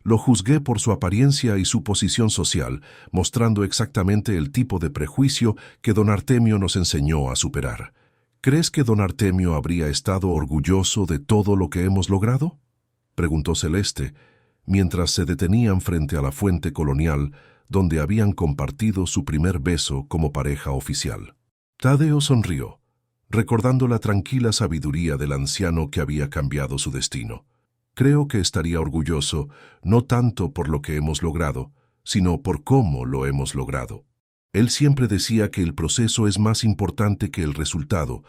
lo juzgué por su apariencia y su posición social, mostrando exactamente el tipo de prejuicio que don Artemio nos enseñó a superar. ¿Crees que don Artemio habría estado orgulloso de todo lo que hemos logrado?, preguntó Celeste, mientras se detenían frente a la fuente colonial, donde habían compartido su primer beso como pareja oficial. Tadeo sonrió, recordando la tranquila sabiduría del anciano que había cambiado su destino. Creo que estaría orgulloso, no tanto por lo que hemos logrado, sino por cómo lo hemos logrado. Él siempre decía que el proceso es más importante que el resultado,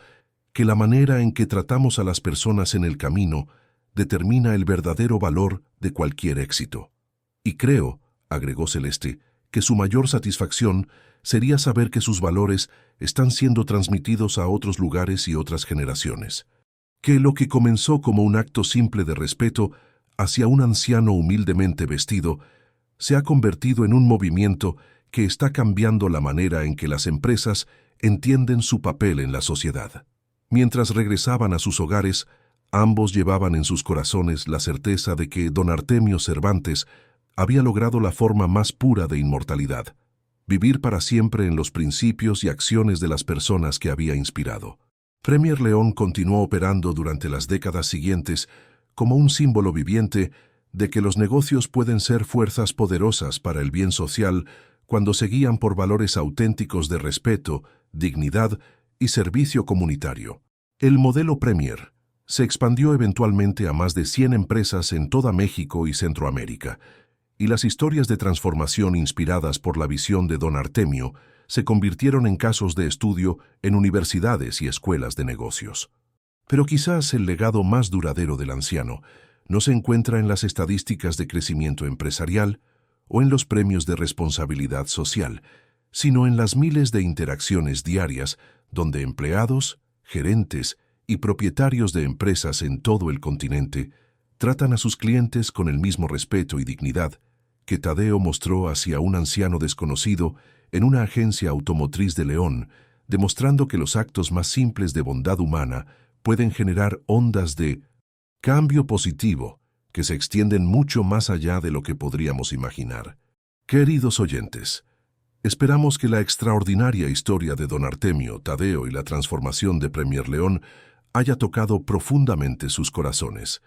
que la manera en que tratamos a las personas en el camino determina el verdadero valor de cualquier éxito. Y creo, agregó Celeste, que su mayor satisfacción sería saber que sus valores están siendo transmitidos a otros lugares y otras generaciones. Que lo que comenzó como un acto simple de respeto hacia un anciano humildemente vestido se ha convertido en un movimiento que está cambiando la manera en que las empresas entienden su papel en la sociedad. Mientras regresaban a sus hogares, ambos llevaban en sus corazones la certeza de que don Artemio Cervantes había logrado la forma más pura de inmortalidad, vivir para siempre en los principios y acciones de las personas que había inspirado. Premier León continuó operando durante las décadas siguientes como un símbolo viviente de que los negocios pueden ser fuerzas poderosas para el bien social cuando se guían por valores auténticos de respeto, dignidad y servicio comunitario. El modelo Premier se expandió eventualmente a más de 100 empresas en toda México y Centroamérica, y las historias de transformación inspiradas por la visión de don Artemio se convirtieron en casos de estudio en universidades y escuelas de negocios. Pero quizás el legado más duradero del anciano no se encuentra en las estadísticas de crecimiento empresarial o en los premios de responsabilidad social, sino en las miles de interacciones diarias donde empleados, gerentes y propietarios de empresas en todo el continente tratan a sus clientes con el mismo respeto y dignidad que Tadeo mostró hacia un anciano desconocido en una agencia automotriz de León, demostrando que los actos más simples de bondad humana pueden generar ondas de cambio positivo que se extienden mucho más allá de lo que podríamos imaginar. Queridos oyentes, esperamos que la extraordinaria historia de don Artemio, Tadeo y la transformación de Premier León haya tocado profundamente sus corazones.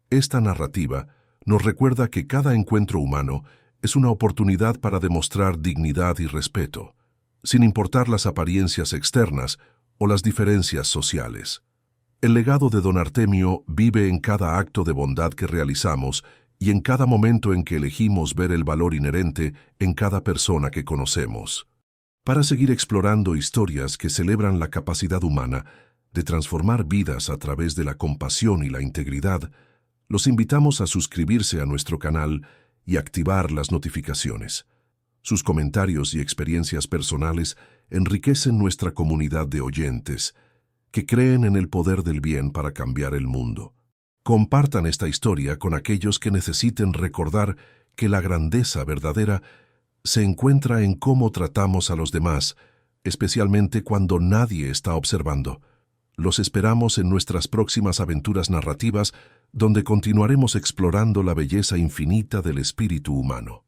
Esta narrativa nos recuerda que cada encuentro humano es una oportunidad para demostrar dignidad y respeto, sin importar las apariencias externas o las diferencias sociales. El legado de don Artemio vive en cada acto de bondad que realizamos y en cada momento en que elegimos ver el valor inherente en cada persona que conocemos. Para seguir explorando historias que celebran la capacidad humana de transformar vidas a través de la compasión y la integridad, los invitamos a suscribirse a nuestro canal y activar las notificaciones. Sus comentarios y experiencias personales enriquecen nuestra comunidad de oyentes que creen en el poder del bien para cambiar el mundo. Compartan esta historia con aquellos que necesiten recordar que la grandeza verdadera se encuentra en cómo tratamos a los demás, especialmente cuando nadie está observando. Los esperamos en nuestras próximas aventuras narrativas, donde continuaremos explorando la belleza infinita del espíritu humano.